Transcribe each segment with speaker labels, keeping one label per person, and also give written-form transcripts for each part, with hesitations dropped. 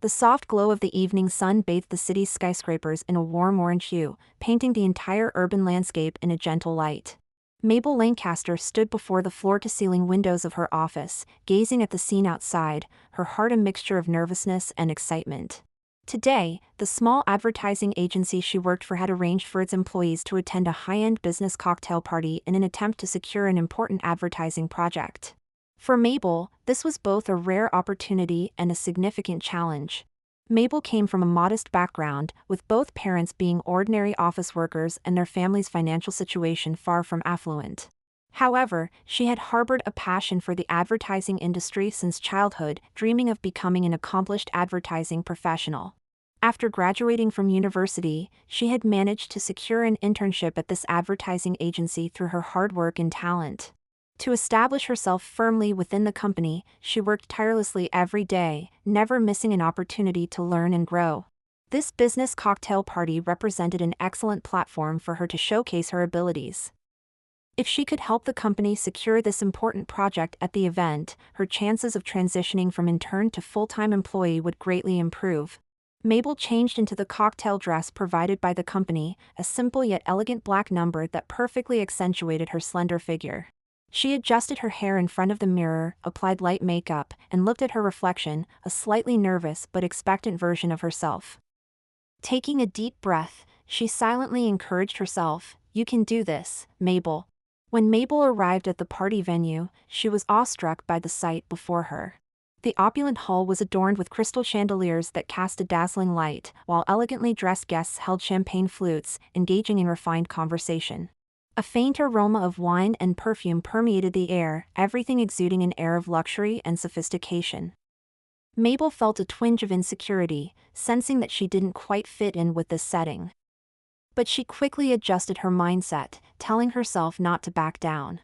Speaker 1: The soft glow of the evening sun bathed the city's skyscrapers in a warm orange hue, painting the entire urban landscape in a gentle light. Mabel Lancaster stood before the floor-to-ceiling windows of her office, gazing at the scene outside, her heart a mixture of nervousness and excitement. Today, the small advertising agency she worked for had arranged for its employees to attend a high-end business cocktail party in an attempt to secure an important advertising project. For Mabel, this was both a rare opportunity and a significant challenge. Mabel came from a modest background, with both parents being ordinary office workers and their family's financial situation far from affluent. However, she had harbored a passion for the advertising industry since childhood, dreaming of becoming an accomplished advertising professional. After graduating from university, she had managed to secure an internship at this advertising agency through her hard work and talent. To establish herself firmly within the company, she worked tirelessly every day, never missing an opportunity to learn and grow. This business cocktail party represented an excellent platform for her to showcase her abilities. If she could help the company secure this important project at the event, her chances of transitioning from intern to full-time employee would greatly improve. Mabel changed into the cocktail dress provided by the company, a simple yet elegant black number that perfectly accentuated her slender figure. She adjusted her hair in front of the mirror, applied light makeup, and looked at her reflection, a slightly nervous but expectant version of herself. Taking a deep breath, she silently encouraged herself, "You can do this, Mabel." When Mabel arrived at the party venue, she was awestruck by the sight before her. The opulent hall was adorned with crystal chandeliers that cast a dazzling light, while elegantly dressed guests held champagne flutes, engaging in refined conversation. A faint aroma of wine and perfume permeated the air, everything exuding an air of luxury and sophistication. Mabel felt a twinge of insecurity, sensing that she didn't quite fit in with this setting. But she quickly adjusted her mindset, telling herself not to back down.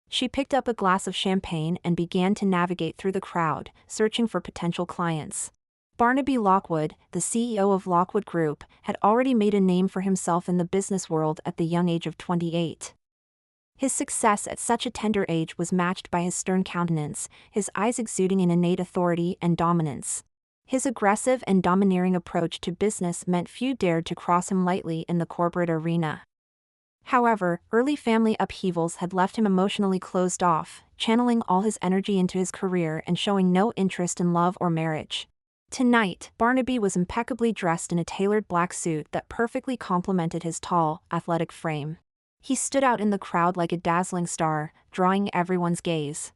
Speaker 1: She picked up a glass of champagne and began to navigate through the crowd, searching for potential clients. Barnaby Lockwood, the CEO of Lockwood Group, had already made a name for himself in the business world at the young age of 28. His success at such a tender age was matched by his stern countenance, his eyes exuding an innate authority and dominance. His aggressive and domineering approach to business meant few dared to cross him lightly in the corporate arena. However, early family upheavals had left him emotionally closed off, channeling all his energy into his career and showing no interest in love or marriage. Tonight, Barnaby was impeccably dressed in a tailored black suit that perfectly complemented his tall, athletic frame. He stood out in the crowd like a dazzling star, drawing everyone's gaze.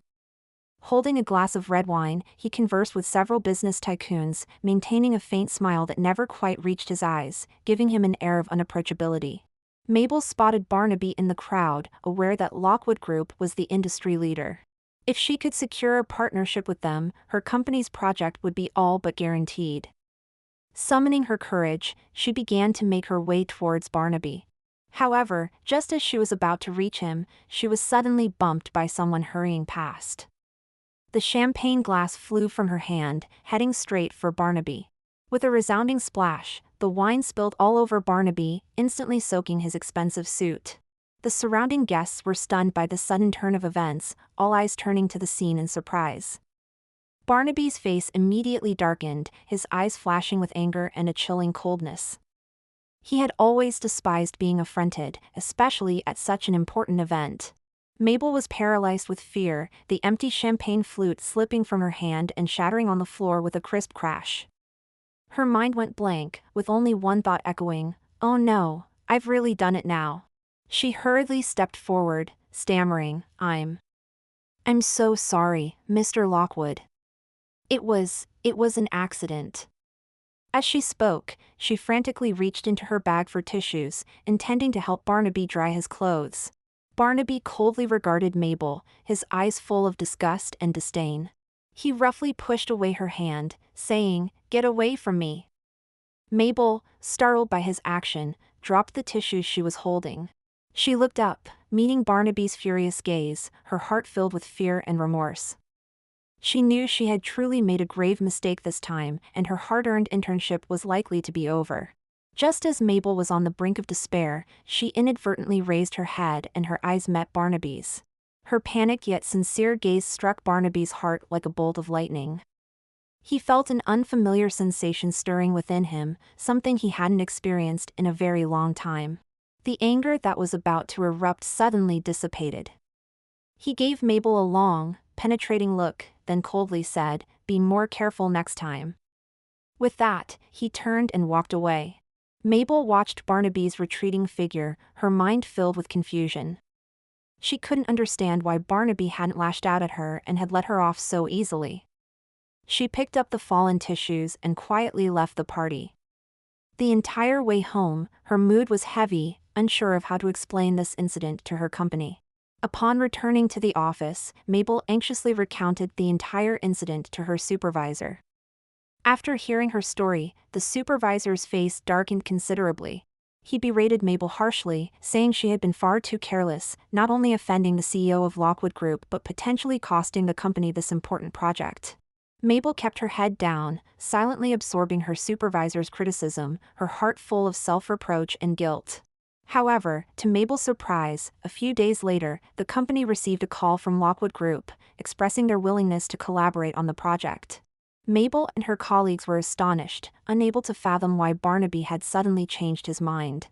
Speaker 1: Holding a glass of red wine, he conversed with several business tycoons, maintaining a faint smile that never quite reached his eyes, giving him an air of unapproachability. Mabel spotted Barnaby in the crowd, aware that Lockwood Group was the industry leader. If she could secure a partnership with them, her company's project would be all but guaranteed. Summoning her courage, she began to make her way towards Barnaby. However, just as she was about to reach him, she was suddenly bumped by someone hurrying past. The champagne glass flew from her hand, heading straight for Barnaby. With a resounding splash, the wine spilled all over Barnaby, instantly soaking his expensive suit. The surrounding guests were stunned by the sudden turn of events, all eyes turning to the scene in surprise. Barnaby's face immediately darkened, his eyes flashing with anger and a chilling coldness. He had always despised being affronted, especially at such an important event. Mabel was paralyzed with fear, the empty champagne flute slipping from her hand and shattering on the floor with a crisp crash. Her mind went blank, with only one thought echoing, "Oh no, I've really done it now." She hurriedly stepped forward, stammering, I'm so sorry, Mr. Lockwood. It was an accident." As she spoke, she frantically reached into her bag for tissues, intending to help Barnaby dry his clothes. Barnaby coldly regarded Mabel, his eyes full of disgust and disdain. He roughly pushed away her hand, saying, "Get away from me." Mabel, startled by his action, dropped the tissues she was holding. She looked up, meeting Barnaby's furious gaze, her heart filled with fear and remorse. She knew she had truly made a grave mistake this time, and her hard-earned internship was likely to be over. Just as Mabel was on the brink of despair, she inadvertently raised her head and her eyes met Barnaby's. Her panicked yet sincere gaze struck Barnaby's heart like a bolt of lightning. He felt an unfamiliar sensation stirring within him, something he hadn't experienced in a very long time. The anger that was about to erupt suddenly dissipated. He gave Mabel a long, penetrating look, then coldly said, "Be more careful next time." With that, he turned and walked away. Mabel watched Barnaby's retreating figure, her mind filled with confusion. She couldn't understand why Barnaby hadn't lashed out at her and had let her off so easily. She picked up the fallen tissues and quietly left the party. The entire way home, her mood was heavy, unsure of how to explain this incident to her company. Upon returning to the office, Mabel anxiously recounted the entire incident to her supervisor. After hearing her story, the supervisor's face darkened considerably. He berated Mabel harshly, saying she had been far too careless, not only offending the CEO of Lockwood Group but potentially costing the company this important project. Mabel kept her head down, silently absorbing her supervisor's criticism, her heart full of self-reproach and guilt. However, to Mabel's surprise, a few days later, the company received a call from Lockwood Group, expressing their willingness to collaborate on the project. Mabel and her colleagues were astonished, unable to fathom why Barnaby had suddenly changed his mind.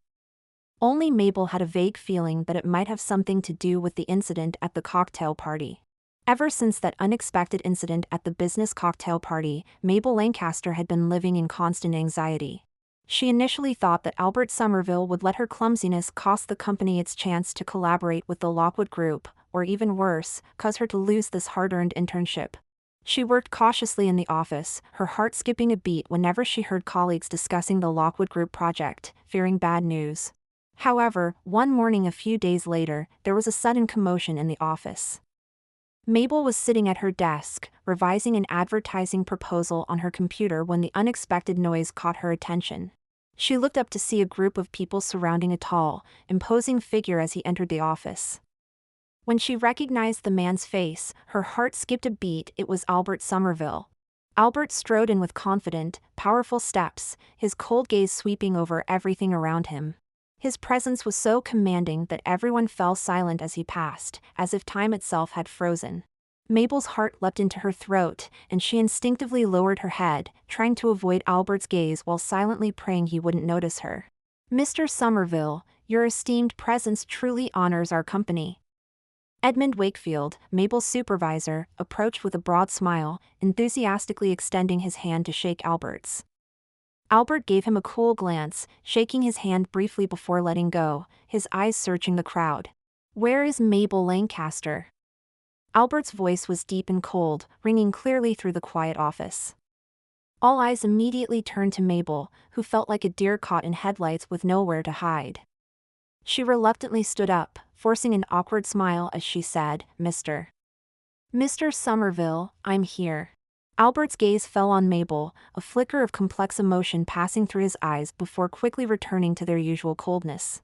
Speaker 1: Only Mabel had a vague feeling that it might have something to do with the incident at the cocktail party. Ever since that unexpected incident at the business cocktail party, Mabel Lancaster had been living in constant anxiety. She initially thought that Albert Somerville would let her clumsiness cost the company its chance to collaborate with the Lockwood Group, or even worse, cause her to lose this hard-earned internship. She worked cautiously in the office, her heart skipping a beat whenever she heard colleagues discussing the Lockwood Group project, fearing bad news. However, one morning a few days later, there was a sudden commotion in the office. Mabel was sitting at her desk, revising an advertising proposal on her computer when the unexpected noise caught her attention. She looked up to see a group of people surrounding a tall, imposing figure as he entered the office. When she recognized the man's face, her heart skipped a beat. It was Albert Somerville. Albert strode in with confident, powerful steps, his cold gaze sweeping over everything around him. His presence was so commanding that everyone fell silent as he passed, as if time itself had frozen. Mabel's heart leapt into her throat, and she instinctively lowered her head, trying to avoid Albert's gaze while silently praying he wouldn't notice her. "Mr. Somerville, your esteemed presence truly honors our company." Edmund Wakefield, Mabel's supervisor, approached with a broad smile, enthusiastically extending his hand to shake Albert's. Albert gave him a cool glance, shaking his hand briefly before letting go, his eyes searching the crowd. "Where is Mabel Lancaster?" Albert's voice was deep and cold, ringing clearly through the quiet office. All eyes immediately turned to Mabel, who felt like a deer caught in headlights with nowhere to hide. She reluctantly stood up, forcing an awkward smile as she said, "Mr. Somerville, I'm here." Albert's gaze fell on Mabel, a flicker of complex emotion passing through his eyes before quickly returning to their usual coldness.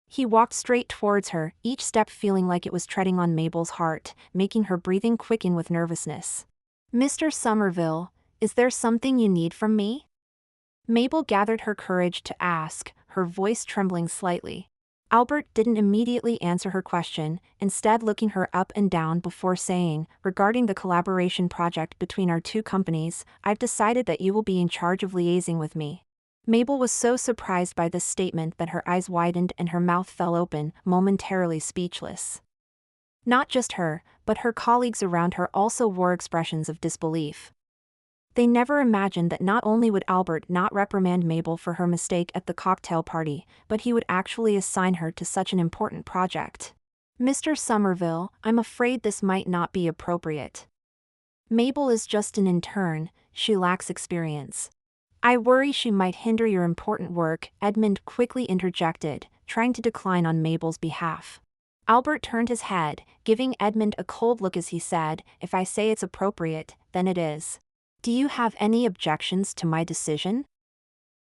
Speaker 1: He walked straight towards her, each step feeling like it was treading on Mabel's heart, making her breathing quicken with nervousness. "Mr. Somerville, is there something you need from me?" Mabel gathered her courage to ask, her voice trembling slightly. Albert didn't immediately answer her question, instead looking her up and down before saying, "Regarding the collaboration project between our two companies, I've decided that you will be in charge of liaising with me." Mabel was so surprised by this statement that her eyes widened and her mouth fell open, momentarily speechless. Not just her, but her colleagues around her also wore expressions of disbelief. They never imagined that not only would Albert not reprimand Mabel for her mistake at the cocktail party, but he would actually assign her to such an important project. "Mr. Somerville, I'm afraid this might not be appropriate. Mabel is just an intern, she lacks experience. I worry she might hinder your important work," Edmund quickly interjected, trying to decline on Mabel's behalf. Albert turned his head, giving Edmund a cold look as he said, "If I say it's appropriate, then it is. Do you have any objections to my decision?"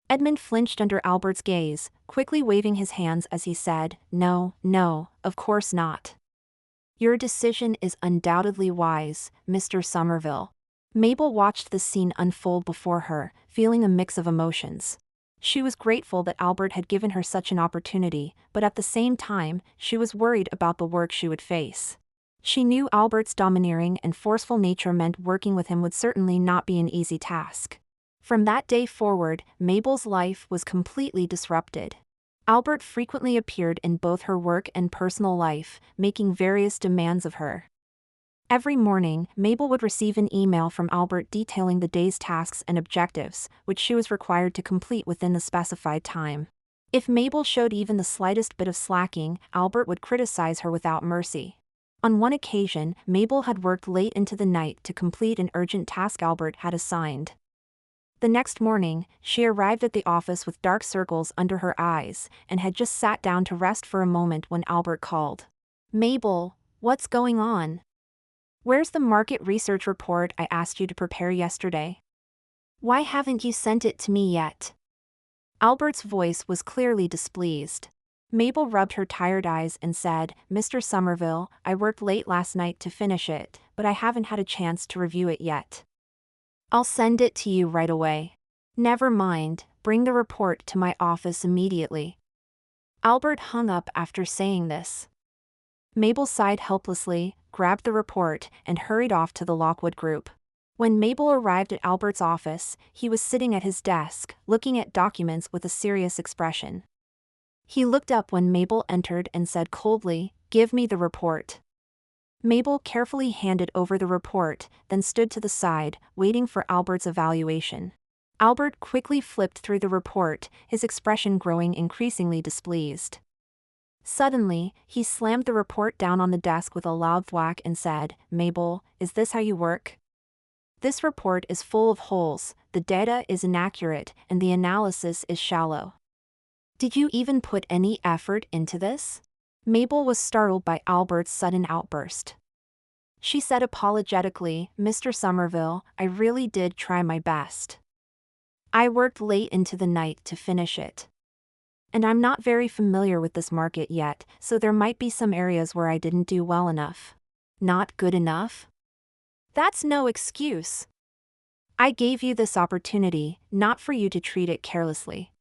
Speaker 1: Edmund flinched under Albert's gaze, quickly waving his hands as he said, "No, of course not. Your decision is undoubtedly wise, Mr. Somerville." Mabel watched the scene unfold before her, feeling a mix of emotions. She was grateful that Albert had given her such an opportunity, but at the same time, she was worried about the work she would face. She knew Albert's domineering and forceful nature meant working with him would certainly not be an easy task. From that day forward, Mabel's life was completely disrupted. Albert frequently appeared in both her work and personal life, making various demands of her. Every morning, Mabel would receive an email from Albert detailing the day's tasks and objectives, which she was required to complete within the specified time. If Mabel showed even the slightest bit of slacking, Albert would criticize her without mercy. On one occasion, Mabel had worked late into the night to complete an urgent task Albert had assigned. The next morning, she arrived at the office with dark circles under her eyes and had just sat down to rest for a moment when Albert called. "Mabel, what's going on? Where's the market research report I asked you to prepare yesterday? Why haven't you sent it to me yet?" Albert's voice was clearly displeased. Mabel rubbed her tired eyes and said, "Mr. Somerville, I worked late last night to finish it, but I haven't had a chance to review it yet. I'll send it to you right away." "Never mind, bring the report to my office immediately." Albert hung up after saying this. Mabel sighed helplessly, grabbed the report, and hurried off to the Lockwood Group. When Mabel arrived at Albert's office, he was sitting at his desk, looking at documents with a serious expression. He looked up when Mabel entered and said coldly, "Give me the report." Mabel carefully handed over the report, then stood to the side, waiting for Albert's evaluation. Albert quickly flipped through the report, his expression growing increasingly displeased. Suddenly, he slammed the report down on the desk with a loud thwack and said, "Mabel, is this how you work? This report is full of holes, the data is inaccurate, and the analysis is shallow. Did you even put any effort into this?" Mabel was startled by Albert's sudden outburst. She said apologetically, "Mr. Somerville, I really did try my best. I worked late into the night to finish it. And I'm not very familiar with this market yet, so there might be some areas where I didn't do well enough." "Not good enough? That's no excuse. I gave you this opportunity, not for you to treat it carelessly.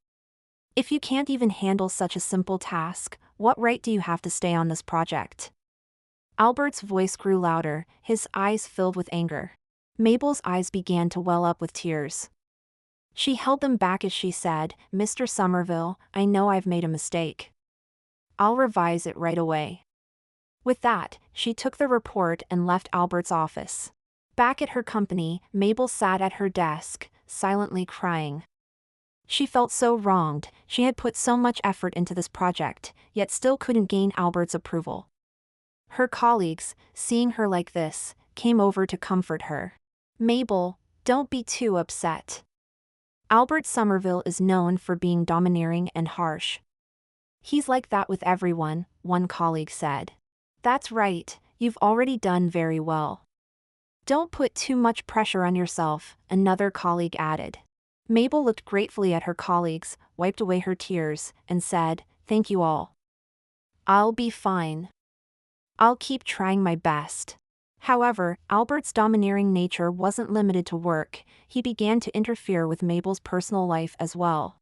Speaker 1: If you can't even handle such a simple task, what right do you have to stay on this project?" Albert's voice grew louder, his eyes filled with anger. Mabel's eyes began to well up with tears. She held them back as she said, "Mr. Somerville, I know I've made a mistake. I'll revise it right away." With that, she took the report and left Albert's office. Back at her company, Mabel sat at her desk, silently crying. She felt so wronged. She had put so much effort into this project, yet still couldn't gain Albert's approval. Her colleagues, seeing her like this, came over to comfort her. "Mabel, don't be too upset. Albert Somerville is known for being domineering and harsh." "He's like that with everyone," one colleague said. "That's right, you've already done very well. Don't put too much pressure on yourself," another colleague added. Mabel looked gratefully at her colleagues, wiped away her tears, and said, "Thank you all. I'll be fine. I'll keep trying my best." However, Albert's domineering nature wasn't limited to work. He began to interfere with Mabel's personal life as well.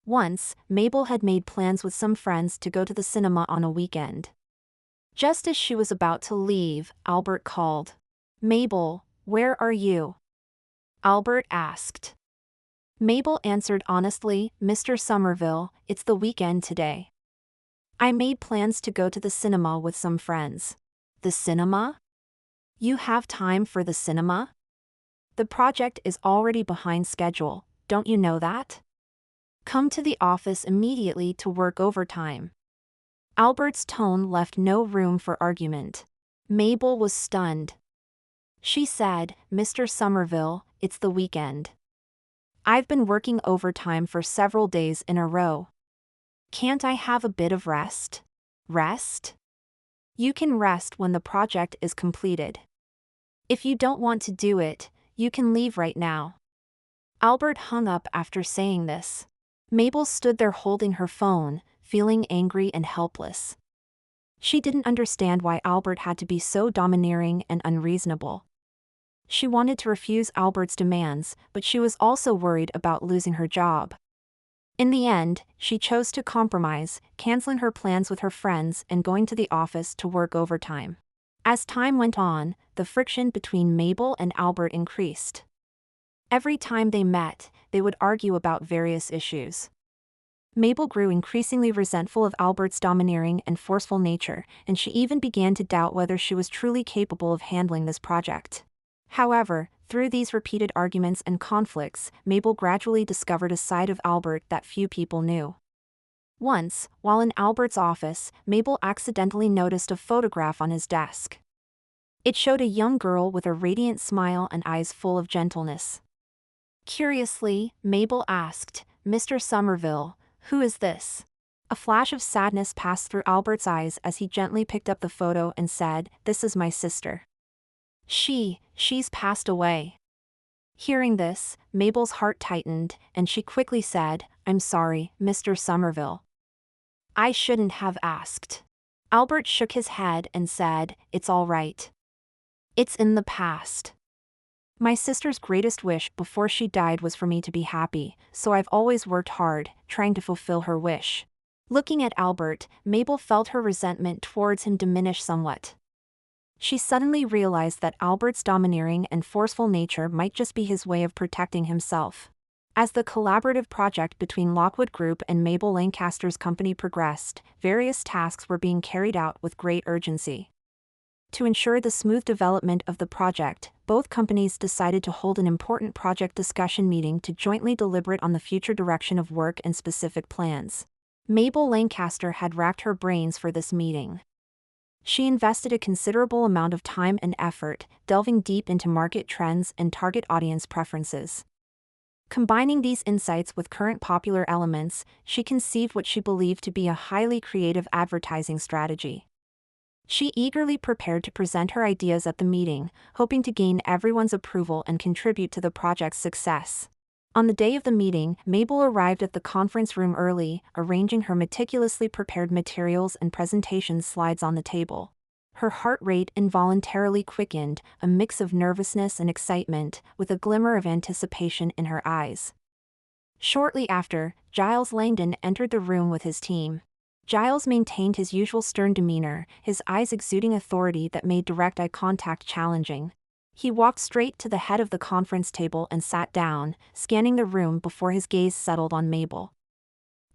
Speaker 1: Once, Mabel had made plans with some friends to go to the cinema on a weekend. Just as she was about to leave, Albert called. "Mabel, where are you?" Albert asked. Mabel answered honestly, "Mr. Somerville, it's the weekend today. I made plans to go to the cinema with some friends." "The cinema? You have time for the cinema? The project is already behind schedule, don't you know that? Come to the office immediately to work overtime." Albert's tone left no room for argument. Mabel was stunned. She said, "Mr. Somerville, it's the weekend. I've been working overtime for several days in a row. Can't I have a bit of rest?" "Rest? You can rest when the project is completed. If you don't want to do it, you can leave right now." Albert hung up after saying this. Mabel stood there holding her phone, feeling angry and helpless. She didn't understand why Albert had to be so domineering and unreasonable. She wanted to refuse Albert's demands, but she was also worried about losing her job. In the end, she chose to compromise, canceling her plans with her friends and going to the office to work overtime. As time went on, the friction between Mabel and Albert increased. Every time they met, they would argue about various issues. Mabel grew increasingly resentful of Albert's domineering and forceful nature, and she even began to doubt whether she was truly capable of handling this project. However, through these repeated arguments and conflicts, Mabel gradually discovered a side of Albert that few people knew. Once, while in Albert's office, Mabel accidentally noticed a photograph on his desk. It showed a young girl with a radiant smile and eyes full of gentleness. Curiously, Mabel asked, "Mr. Somerville, who is this?" A flash of sadness passed through Albert's eyes as he gently picked up the photo and said, "This is my sister. She's passed away." Hearing this, Mabel's heart tightened, and she quickly said, "I'm sorry, Mr. Somerville. I shouldn't have asked." Albert shook his head and said, "It's all right. It's in the past. My sister's greatest wish before she died was for me to be happy, so I've always worked hard, trying to fulfill her wish." Looking at Albert, Mabel felt her resentment towards him diminish somewhat. She suddenly realized that Albert's domineering and forceful nature might just be his way of protecting himself. As the collaborative project between Lockwood Group and Mabel Lancaster's company progressed, various tasks were being carried out with great urgency. To ensure the smooth development of the project, both companies decided to hold an important project discussion meeting to jointly deliberate on the future direction of work and specific plans. Mabel Lancaster had racked her brains for this meeting. She invested a considerable amount of time and effort, delving deep into market trends and target audience preferences. Combining these insights with current popular elements, she conceived what she believed to be a highly creative advertising strategy. She eagerly prepared to present her ideas at the meeting, hoping to gain everyone's approval and contribute to the project's success. On the day of the meeting, Mabel arrived at the conference room early, arranging her meticulously prepared materials and presentation slides on the table. Her heart rate involuntarily quickened, a mix of nervousness and excitement, with a glimmer of anticipation in her eyes. Shortly after, Giles Langdon entered the room with his team. Giles maintained his usual stern demeanor, his eyes exuding authority that made direct eye contact challenging. He walked straight to the head of the conference table and sat down, scanning the room before his gaze settled on Mabel.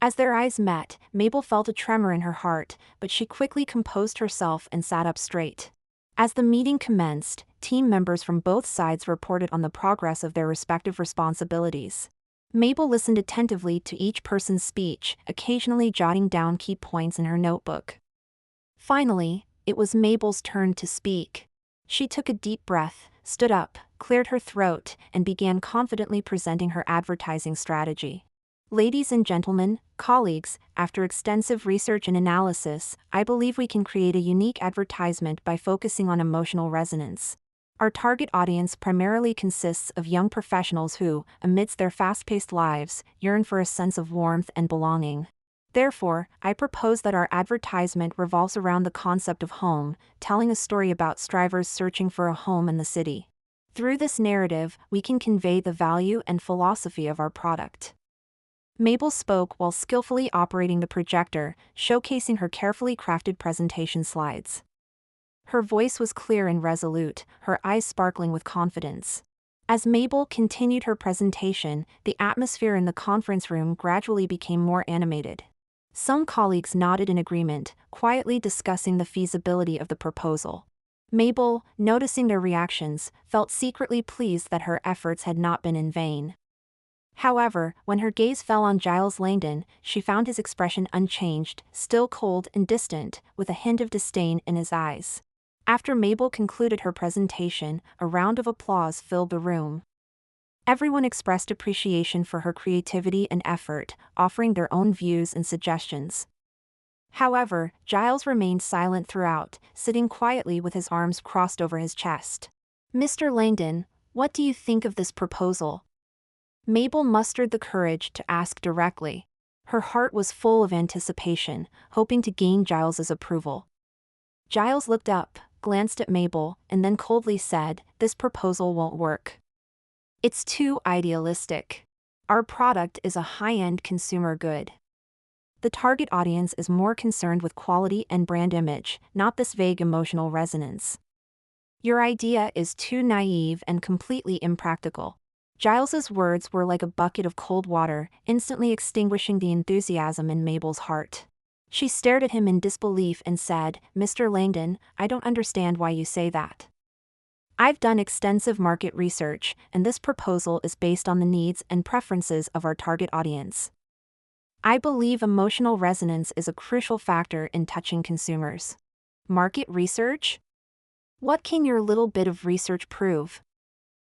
Speaker 1: As their eyes met, Mabel felt a tremor in her heart, but she quickly composed herself and sat up straight. As the meeting commenced, team members from both sides reported on the progress of their respective responsibilities. Mabel listened attentively to each person's speech, occasionally jotting down key points in her notebook. Finally, it was Mabel's turn to speak. She took a deep breath, stood up, cleared her throat, and began confidently presenting her advertising strategy. "Ladies and gentlemen, colleagues, after extensive research and analysis, I believe we can create a unique advertisement by focusing on emotional resonance. Our target audience primarily consists of young professionals who, amidst their fast-paced lives, yearn for a sense of warmth and belonging. Therefore, I propose that our advertisement revolves around the concept of home, telling a story about strivers searching for a home in the city. Through this narrative, we can convey the value and philosophy of our product." Mabel spoke while skillfully operating the projector, showcasing her carefully crafted presentation slides. Her voice was clear and resolute, her eyes sparkling with confidence. As Mabel continued her presentation, the atmosphere in the conference room gradually became more animated. Some colleagues nodded in agreement, quietly discussing the feasibility of the proposal. Mabel, noticing their reactions, felt secretly pleased that her efforts had not been in vain. However, when her gaze fell on Giles Langdon, she found his expression unchanged, still cold and distant, with a hint of disdain in his eyes. After Mabel concluded her presentation, a round of applause filled the room. Everyone expressed appreciation for her creativity and effort, offering their own views and suggestions. However, Giles remained silent throughout, sitting quietly with his arms crossed over his chest. "Mr. Langdon, what do you think of this proposal?" Mabel mustered the courage to ask directly. Her heart was full of anticipation, hoping to gain Giles's approval. Giles looked up, glanced at Mabel, and then coldly said, "This proposal won't work. It's too idealistic. Our product is a high-end consumer good. The target audience is more concerned with quality and brand image, not this vague emotional resonance." Your idea is too naive and completely impractical. Giles's words were like a bucket of cold water, instantly extinguishing the enthusiasm in Mabel's heart. She stared at him in disbelief and said, "Mr. Langdon, I don't understand why you say that. I've done extensive market research, and this proposal is based on the needs and preferences of our target audience. I believe emotional resonance is a crucial factor in touching consumers." Market research? What can your little bit of research prove?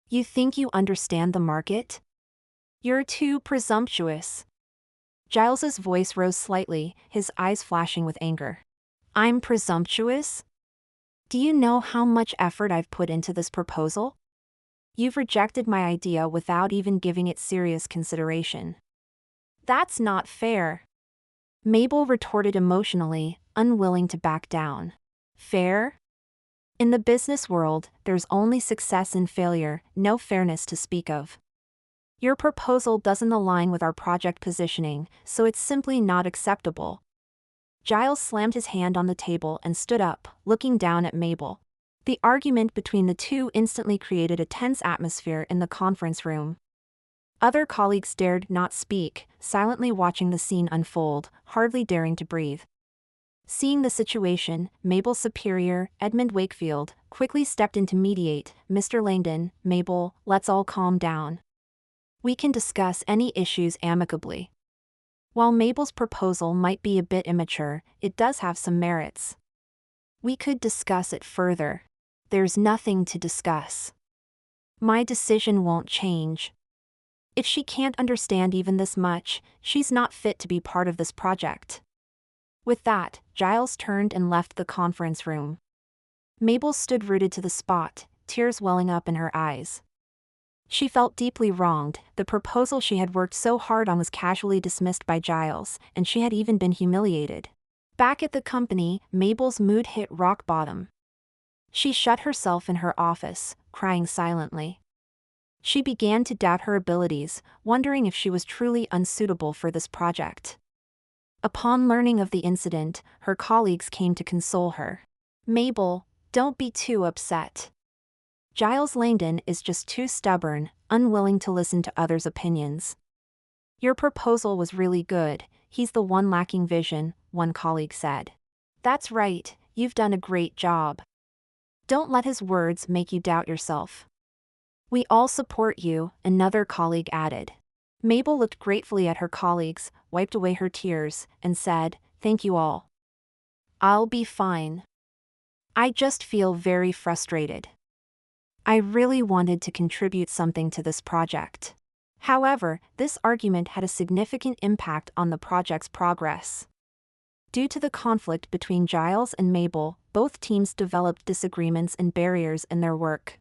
Speaker 1: You think you understand the market? You're too presumptuous. Giles's voice rose slightly, his eyes flashing with anger. I'm presumptuous? Do you know how much effort I've put into this proposal? You've rejected my idea without even giving it serious consideration. That's not fair. Mabel retorted emotionally, unwilling to back down. Fair? In the business world, there's only success and failure, no fairness to speak of. Your proposal doesn't align with our project positioning, so it's simply not acceptable. Giles slammed his hand on the table and stood up, looking down at Mabel. The argument between the two instantly created a tense atmosphere in the conference room. Other colleagues dared not speak, silently watching the scene unfold, hardly daring to breathe. Seeing the situation, Mabel's superior, Edmund Wakefield, quickly stepped in to mediate. "Mr. Langdon, Mabel, let's all calm down. We can discuss any issues amicably. While Mabel's proposal might be a bit immature, it does have some merits. We could discuss it further. There's nothing to discuss. My decision won't change. If she can't understand even this much, she's not fit to be part of this project." With that, Giles turned and left the conference room. Mabel stood rooted to the spot, tears welling up in her eyes. She felt deeply wronged. The proposal she had worked so hard on was casually dismissed by Giles, and she had even been humiliated. Back at the company, Mabel's mood hit rock bottom. She shut herself in her office, crying silently. She began to doubt her abilities, wondering if she was truly unsuitable for this project. Upon learning of the incident, her colleagues came to console her. "Mabel, don't be too upset. Giles Langdon is just too stubborn, unwilling to listen to others' opinions. Your proposal was really good, he's the one lacking vision," one colleague said. "That's right, you've done a great job. Don't let his words make you doubt yourself. We all support you," another colleague added. Mabel looked gratefully at her colleagues, wiped away her tears, and said, "Thank you all. I'll be fine. I just feel very frustrated. I really wanted to contribute something to this project." However, this argument had a significant impact on the project's progress. Due to the conflict between Giles and Mabel, both teams developed disagreements and barriers in their work.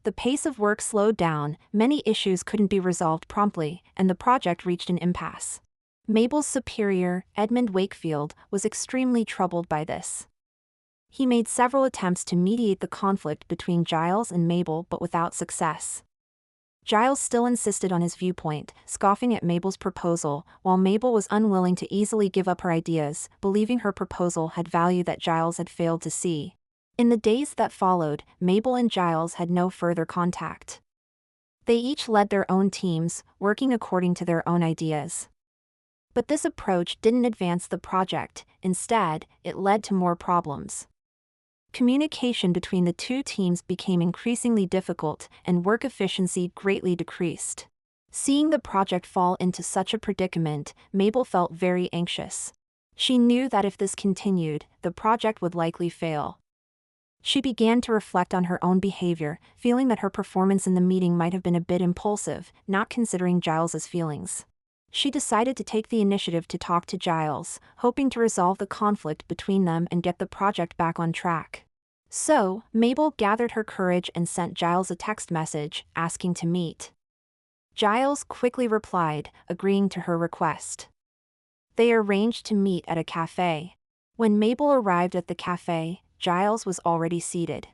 Speaker 1: The pace of work slowed down, many issues couldn't be resolved promptly, and the project reached an impasse. Mabel's superior, Edmund Wakefield, was extremely troubled by this. He made several attempts to mediate the conflict between Giles and Mabel but without success. Giles still insisted on his viewpoint, scoffing at Mabel's proposal, while Mabel was unwilling to easily give up her ideas, believing her proposal had value that Giles had failed to see. In the days that followed, Mabel and Giles had no further contact. They each led their own teams, working according to their own ideas. But this approach didn't advance the project, instead, it led to more problems. Communication between the two teams became increasingly difficult, and work efficiency greatly decreased. Seeing the project fall into such a predicament, Mabel felt very anxious. She knew that if this continued, the project would likely fail. She began to reflect on her own behavior, feeling that her performance in the meeting might have been a bit impulsive, not considering Giles's feelings. She decided to take the initiative to talk to Giles, hoping to resolve the conflict between them and get the project back on track. So, Mabel gathered her courage and sent Giles a text message, asking to meet. Giles quickly replied, agreeing to her request. They arranged to meet at a cafe. When Mabel arrived at the cafe, Giles was already seated.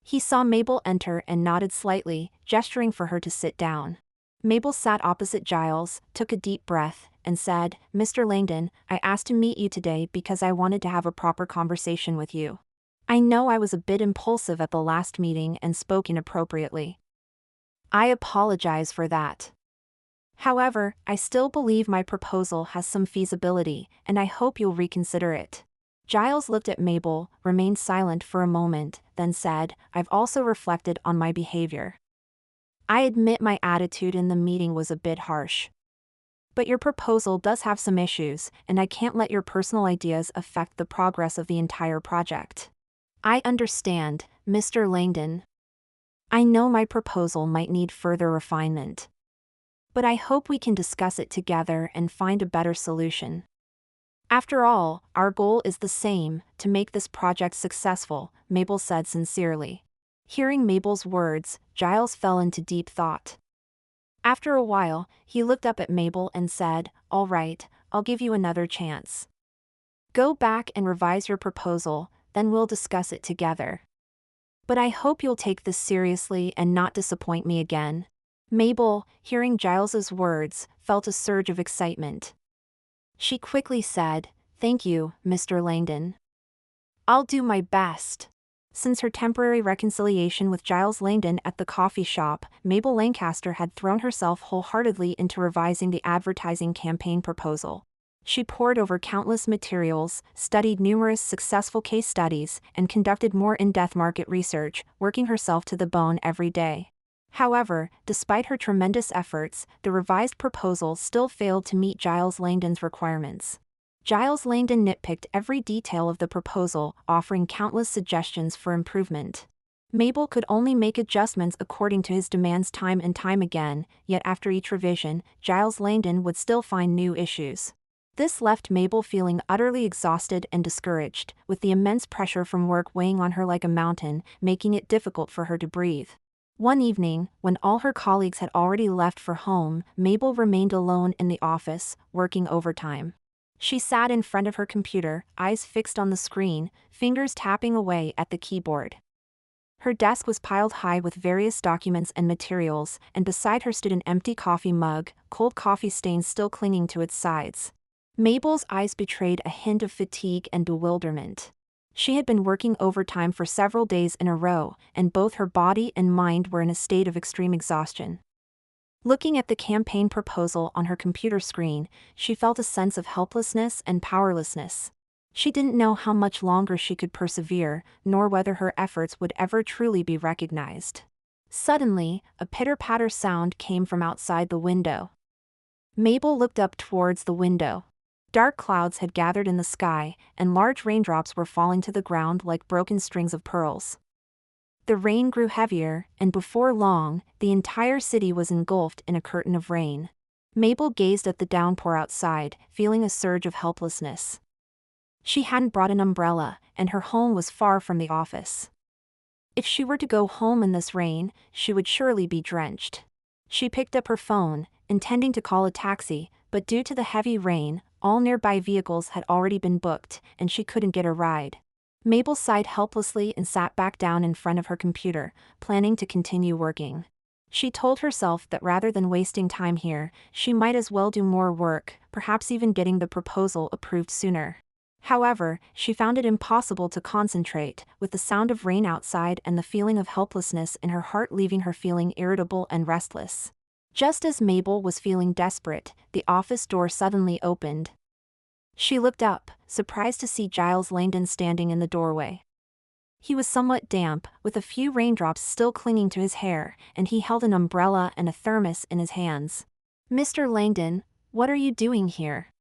Speaker 1: He saw Mabel enter and nodded slightly, gesturing for her to sit down. Mabel sat opposite Giles, took a deep breath, and said, "Mr. Langdon, I asked to meet you today because I wanted to have a proper conversation with you. I know I was a bit impulsive at the last meeting and spoke inappropriately. I apologize for that. However, I still believe my proposal has some feasibility, and I hope you'll reconsider it. Giles looked at Mabel, remained silent for a moment, then said, I've also reflected on my behavior. I admit my attitude in the meeting was a bit harsh. But your proposal does have some issues, and I can't let your personal ideas affect the progress of the entire project. I understand, Mr. Langdon. I know my proposal might need further refinement. But I hope we can discuss it together and find a better solution. After all, our goal is the same, to make this project successful, Mabel said sincerely. Hearing Mabel's words, Giles fell into deep thought. After a while, he looked up at Mabel and said, All right, I'll give you another chance. Go back and revise your proposal, then we'll discuss it together. But I hope you'll take this seriously and not disappoint me again. Mabel, hearing Giles's words, felt a surge of excitement. She quickly said, Thank you, Mr. Langdon. I'll do my best. Since her temporary reconciliation with Giles Langdon at the coffee shop, Mabel Lancaster had thrown herself wholeheartedly into revising the advertising campaign proposal. She pored over countless materials, studied numerous successful case studies, and conducted more in-depth market research, working herself to the bone every day. However, despite her tremendous efforts, the revised proposal still failed to meet Giles Langdon's requirements. Giles Langdon nitpicked every detail of the proposal, offering countless suggestions for improvement. Mabel could only make adjustments according to his demands time and time again, yet after each revision, Giles Langdon would still find new issues. This left Mabel feeling utterly exhausted and discouraged, with the immense pressure from work weighing on her like a mountain, making it difficult for her to breathe. One evening, when all her colleagues had already left for home, Mabel remained alone in the office, working overtime. She sat in front of her computer, eyes fixed on the screen, fingers tapping away at the keyboard. Her desk was piled high with various documents and materials, and beside her stood an empty coffee mug, cold coffee stains still clinging to its sides. Mabel's eyes betrayed a hint of fatigue and bewilderment. She had been working overtime for several days in a row, and both her body and mind were in a state of extreme exhaustion. Looking at the campaign proposal on her computer screen, she felt a sense of helplessness and powerlessness. She didn't know how much longer she could persevere, nor whether her efforts would ever truly be recognized. Suddenly, a pitter-patter sound came from outside the window. Mabel looked up towards the window. Dark clouds had gathered in the sky, and large raindrops were falling to the ground like broken strings of pearls. The rain grew heavier, and before long, the entire city was engulfed in a curtain of rain. Mabel gazed at the downpour outside, feeling a surge of helplessness. She hadn't brought an umbrella, and her home was far from the office. If she were to go home in this rain, she would surely be drenched. She picked up her phone, intending to call a taxi, but due to the heavy rain, all nearby vehicles had already been booked, and she couldn't get a ride. Mabel sighed helplessly and sat back down in front of her computer, planning to continue working. She told herself that rather than wasting time here, she might as well do more work, perhaps even getting the proposal approved sooner. However, she found it impossible to concentrate, with the sound of rain outside and the feeling of helplessness in her heart leaving her feeling irritable and restless. Just as Mabel was feeling desperate, the office door suddenly opened. She looked up, surprised to see Giles Langdon standing in the doorway. He was somewhat damp, with a few raindrops still clinging to his hair, and he held an umbrella and a thermos in his hands. "Mr. Langdon, what are you doing here?"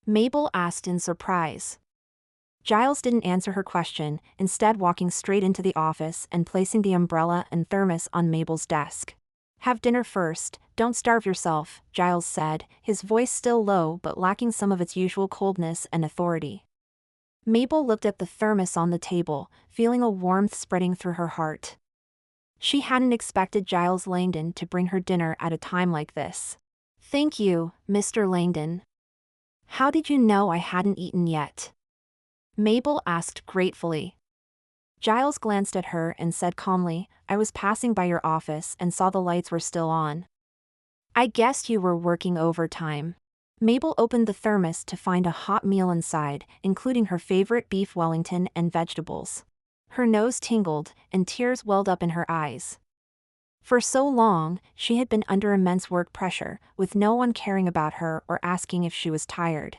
Speaker 1: Mabel asked in surprise. Giles didn't answer her question, instead walking straight into the office and placing the umbrella and thermos on Mabel's desk. "Have dinner first, don't starve yourself," Giles said, his voice still low but lacking some of its usual coldness and authority. Mabel looked at the thermos on the table, feeling a warmth spreading through her heart. She hadn't expected Giles Langdon to bring her dinner at a time like this. "Thank you, Mr. Langdon." "How did you know I hadn't eaten yet?" Mabel asked gratefully. Giles glanced at her and said calmly, "I was passing by your office and saw the lights were still on. I guessed you were working overtime." Mabel opened the thermos to find a hot meal inside, including her favorite beef Wellington and vegetables. Her nose tingled, and tears welled up in her eyes. For so long, she had been under immense work pressure, with no one caring about her or asking if she was tired.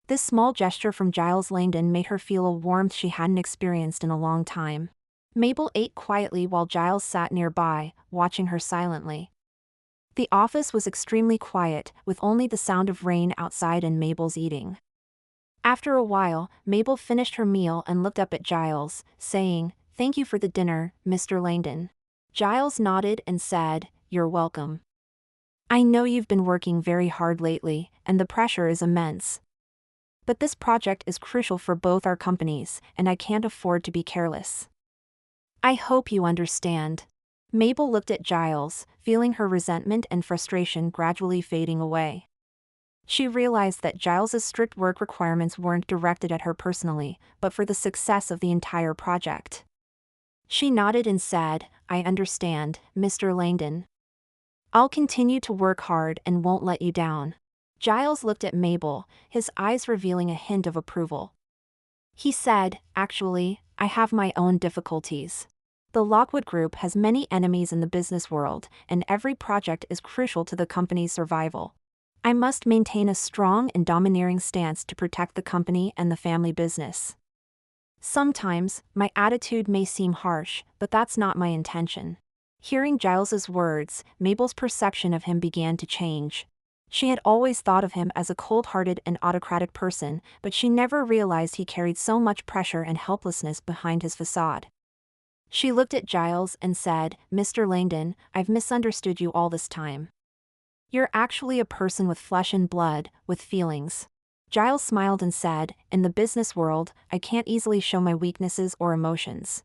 Speaker 1: This small gesture from Giles Langdon made her feel a warmth she hadn't experienced in a long time. Mabel ate quietly while Giles sat nearby, watching her silently. The office was extremely quiet, with only the sound of rain outside and Mabel's eating. After a while, Mabel finished her meal and looked up at Giles, saying, "Thank you for the dinner, Mr. Langdon." Giles nodded and said, "You're welcome. I know you've been working very hard lately, and the pressure is immense. But this project is crucial for both our companies, and I can't afford to be careless. I hope you understand." Mabel looked at Giles, feeling her resentment and frustration gradually fading away. She realized that Giles's strict work requirements weren't directed at her personally, but for the success of the entire project. She nodded and said, "I understand, Mr. Langdon. I'll continue to work hard and won't let you down." Giles looked at Mabel, his eyes revealing a hint of approval. He said, "Actually, I have my own difficulties. The Lockwood Group has many enemies in the business world, and every project is crucial to the company's survival. I must maintain a strong and domineering stance to protect the company and the family business. Sometimes, my attitude may seem harsh, but that's not my intention." Hearing Giles's words, Mabel's perception of him began to change. She had always thought of him as a cold-hearted and autocratic person, but she never realized he carried so much pressure and helplessness behind his facade. She looked at Giles and said, "Mr. Langdon, I've misunderstood you all this time. You're actually a person with flesh and blood, with feelings." Giles smiled and said, "In the business world, I can't easily show my weaknesses or emotions.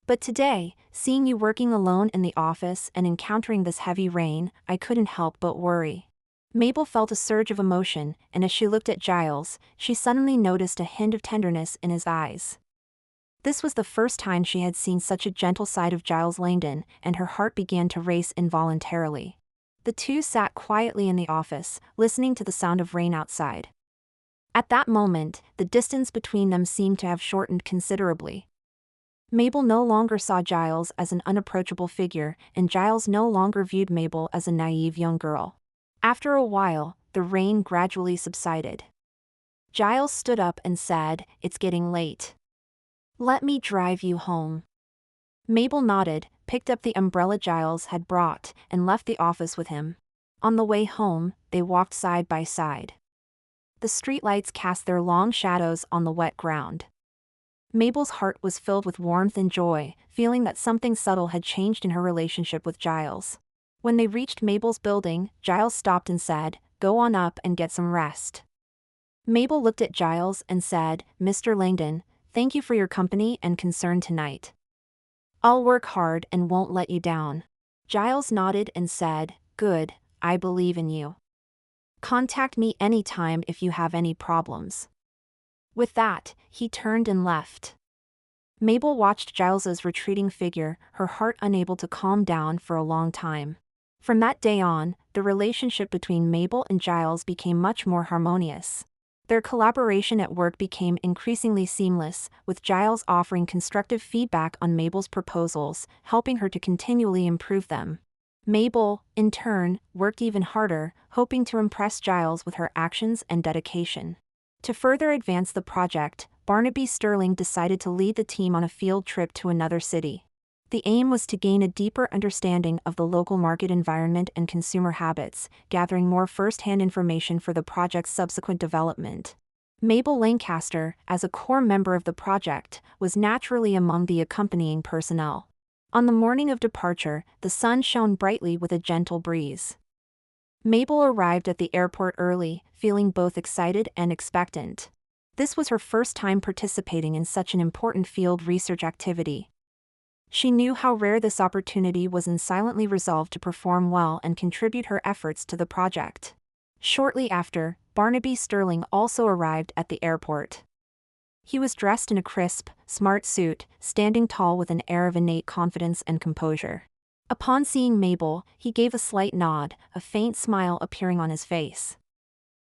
Speaker 1: But today, seeing you working alone in the office and encountering this heavy rain, I couldn't help but worry." Mabel felt a surge of emotion, and as she looked at Giles, she suddenly noticed a hint of tenderness in his eyes. This was the first time she had seen such a gentle side of Giles Langdon, and her heart began to race involuntarily. The two sat quietly in the office, listening to the sound of rain outside. At that moment, the distance between them seemed to have shortened considerably. Mabel no longer saw Giles as an unapproachable figure, and Giles no longer viewed Mabel as a naive young girl. After a while, the rain gradually subsided. Giles stood up and said, "It's getting late. Let me drive you home." Mabel nodded, picked up the umbrella Giles had brought, and left the office with him. On the way home, they walked side by side. The streetlights cast their long shadows on the wet ground. Mabel's heart was filled with warmth and joy, feeling that something subtle had changed in her relationship with Giles. When they reached Mabel's building, Giles stopped and said, "Go on up and get some rest." Mabel looked at Giles and said, "Mr. Langdon, thank you for your company and concern tonight. I'll work hard and won't let you down." Giles nodded and said, "Good, I believe in you. Contact me anytime if you have any problems." With that, he turned and left. Mabel watched Giles's retreating figure, her heart unable to calm down for a long time. From that day on, the relationship between Mabel and Giles became much more harmonious. Their collaboration at work became increasingly seamless, with Giles offering constructive feedback on Mabel's proposals, helping her to continually improve them. Mabel, in turn, worked even harder, hoping to impress Giles with her actions and dedication. To further advance the project, Barnaby Sterling decided to lead the team on a field trip to another city. The aim was to gain a deeper understanding of the local market environment and consumer habits, gathering more first-hand information for the project's subsequent development. Mabel Lancaster, as a core member of the project, was naturally among the accompanying personnel. On the morning of departure, the sun shone brightly with a gentle breeze. Mabel arrived at the airport early, feeling both excited and expectant. This was her first time participating in such an important field research activity. She knew how rare this opportunity was and silently resolved to perform well and contribute her efforts to the project. Shortly after, Barnaby Sterling also arrived at the airport. He was dressed in a crisp, smart suit, standing tall with an air of innate confidence and composure. Upon seeing Mabel, he gave a slight nod, a faint smile appearing on his face.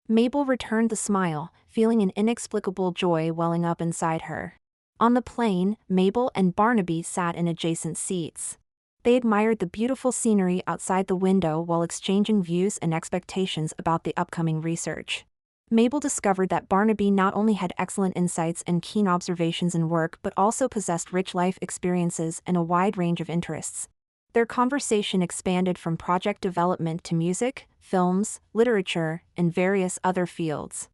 Speaker 1: Mabel returned the smile, feeling an inexplicable joy welling up inside her. On the plane, Mabel and Barnaby sat in adjacent seats. They admired the beautiful scenery outside the window while exchanging views and expectations about the upcoming research. Mabel discovered that Barnaby not only had excellent insights and keen observations in work but also possessed rich life experiences and a wide range of interests. Their conversation expanded from project development to music, films, literature, and various other fields.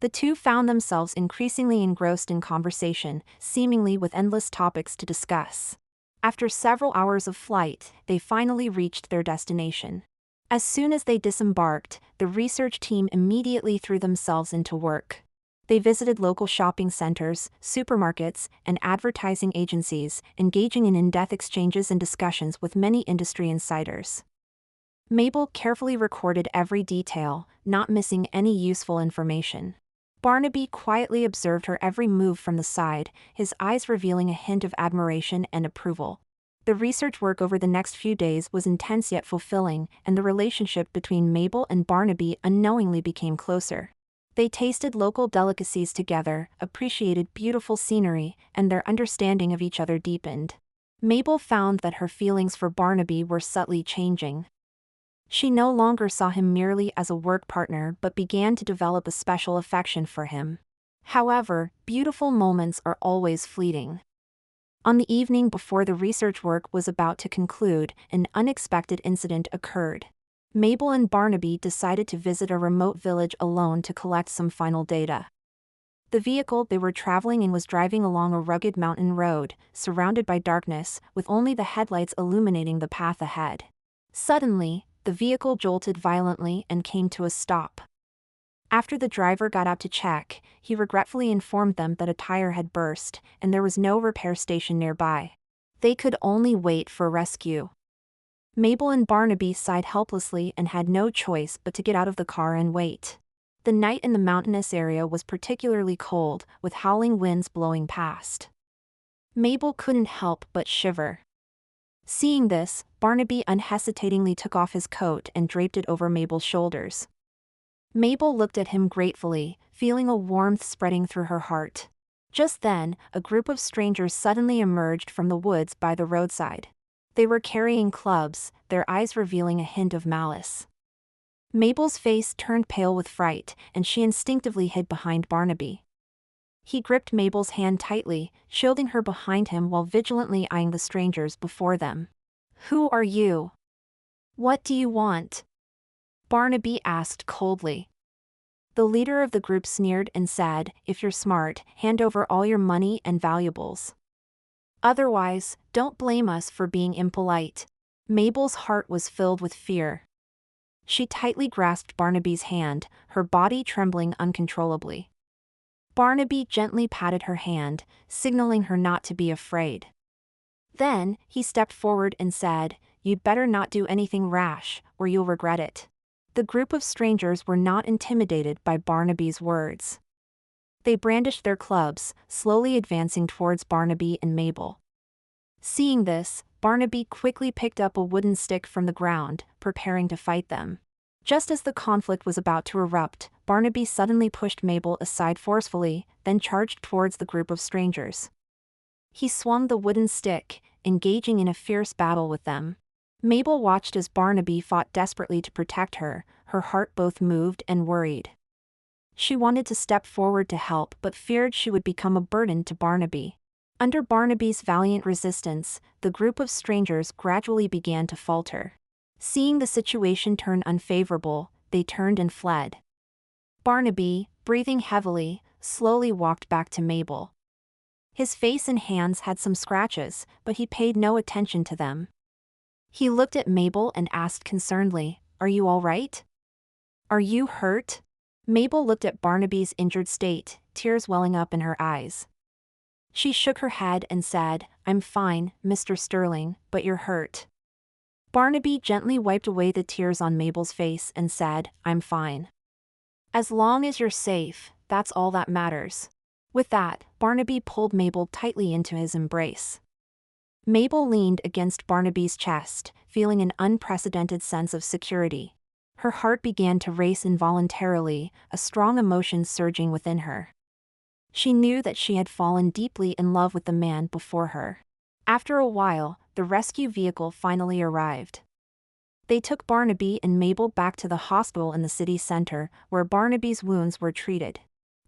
Speaker 1: The two found themselves increasingly engrossed in conversation, seemingly with endless topics to discuss. After several hours of flight, they finally reached their destination. As soon as they disembarked, the research team immediately threw themselves into work. They visited local shopping centers, supermarkets, and advertising agencies, engaging in in-depth exchanges and discussions with many industry insiders. Mabel carefully recorded every detail, not missing any useful information. Barnaby quietly observed her every move from the side, his eyes revealing a hint of admiration and approval. The research work over the next few days was intense yet fulfilling, and the relationship between Mabel and Barnaby unknowingly became closer. They tasted local delicacies together, appreciated beautiful scenery, and their understanding of each other deepened. Mabel found that her feelings for Barnaby were subtly changing. She no longer saw him merely as a work partner but began to develop a special affection for him. However, beautiful moments are always fleeting. On the evening before the research work was about to conclude, an unexpected incident occurred. Mabel and Barnaby decided to visit a remote village alone to collect some final data. The vehicle they were traveling in was driving along a rugged mountain road, surrounded by darkness, with only the headlights illuminating the path ahead. Suddenly, the vehicle jolted violently and came to a stop. After the driver got out to check, he regretfully informed them that a tire had burst, and there was no repair station nearby. They could only wait for rescue. Mabel and Barnaby sighed helplessly and had no choice but to get out of the car and wait. The night in the mountainous area was particularly cold, with howling winds blowing past. Mabel couldn't help but shiver. Seeing this, Barnaby unhesitatingly took off his coat and draped it over Mabel's shoulders. Mabel looked at him gratefully, feeling a warmth spreading through her heart. Just then, a group of strangers suddenly emerged from the woods by the roadside. They were carrying clubs, their eyes revealing a hint of malice. Mabel's face turned pale with fright, and she instinctively hid behind Barnaby. He gripped Mabel's hand tightly, shielding her behind him while vigilantly eyeing the strangers before them. "Who are you? What do you want?" Barnaby asked coldly. The leader of the group sneered and said, "If you're smart, hand over all your money and valuables. Otherwise, don't blame us for being impolite." Mabel's heart was filled with fear. She tightly grasped Barnaby's hand, her body trembling uncontrollably. Barnaby gently patted her hand, signaling her not to be afraid. Then, he stepped forward and said, "You'd better not do anything rash, or you'll regret it." The group of strangers were not intimidated by Barnaby's words. They brandished their clubs, slowly advancing towards Barnaby and Mabel. Seeing this, Barnaby quickly picked up a wooden stick from the ground, preparing to fight them. Just as the conflict was about to erupt, Barnaby suddenly pushed Mabel aside forcefully, then charged towards the group of strangers. He swung the wooden stick, engaging in a fierce battle with them. Mabel watched as Barnaby fought desperately to protect her, her heart both moved and worried. She wanted to step forward to help but feared she would become a burden to Barnaby. Under Barnaby's valiant resistance, the group of strangers gradually began to falter. Seeing the situation turn unfavorable, they turned and fled. Barnaby, breathing heavily, slowly walked back to Mabel. His face and hands had some scratches, but he paid no attention to them. He looked at Mabel and asked concernedly, "Are you all right? Are you hurt?" Mabel looked at Barnaby's injured state, tears welling up in her eyes. She shook her head and said, "I'm fine, Mr. Sterling, but you're hurt." Barnaby gently wiped away the tears on Mabel's face and said, "I'm fine. As long as you're safe, that's all that matters." With that, Barnaby pulled Mabel tightly into his embrace. Mabel leaned against Barnaby's chest, feeling an unprecedented sense of security. Her heart began to race involuntarily, a strong emotion surging within her. She knew that she had fallen deeply in love with the man before her. After a while, the rescue vehicle finally arrived. They took Barnaby and Mabel back to the hospital in the city center, where Barnaby's wounds were treated.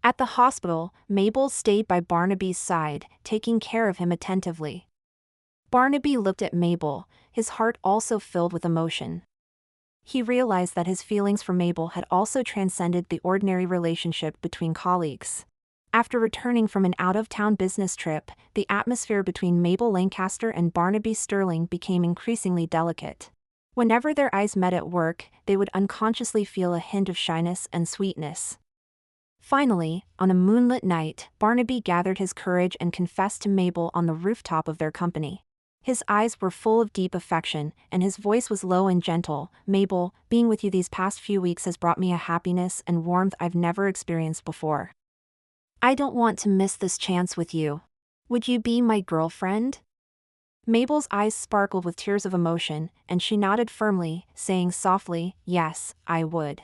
Speaker 1: At the hospital, Mabel stayed by Barnaby's side, taking care of him attentively. Barnaby looked at Mabel, his heart also filled with emotion. He realized that his feelings for Mabel had also transcended the ordinary relationship between colleagues. After returning from an out-of-town business trip, the atmosphere between Mabel Lancaster and Barnaby Sterling became increasingly delicate. Whenever their eyes met at work, they would unconsciously feel a hint of shyness and sweetness. Finally, on a moonlit night, Barnaby gathered his courage and confessed to Mabel on the rooftop of their company. His eyes were full of deep affection, and his voice was low and gentle. "Mabel, being with you these past few weeks has brought me a happiness and warmth I've never experienced before. I don't want to miss this chance with you. Would you be my girlfriend?" Mabel's eyes sparkled with tears of emotion, and she nodded firmly, saying softly, "Yes, I would."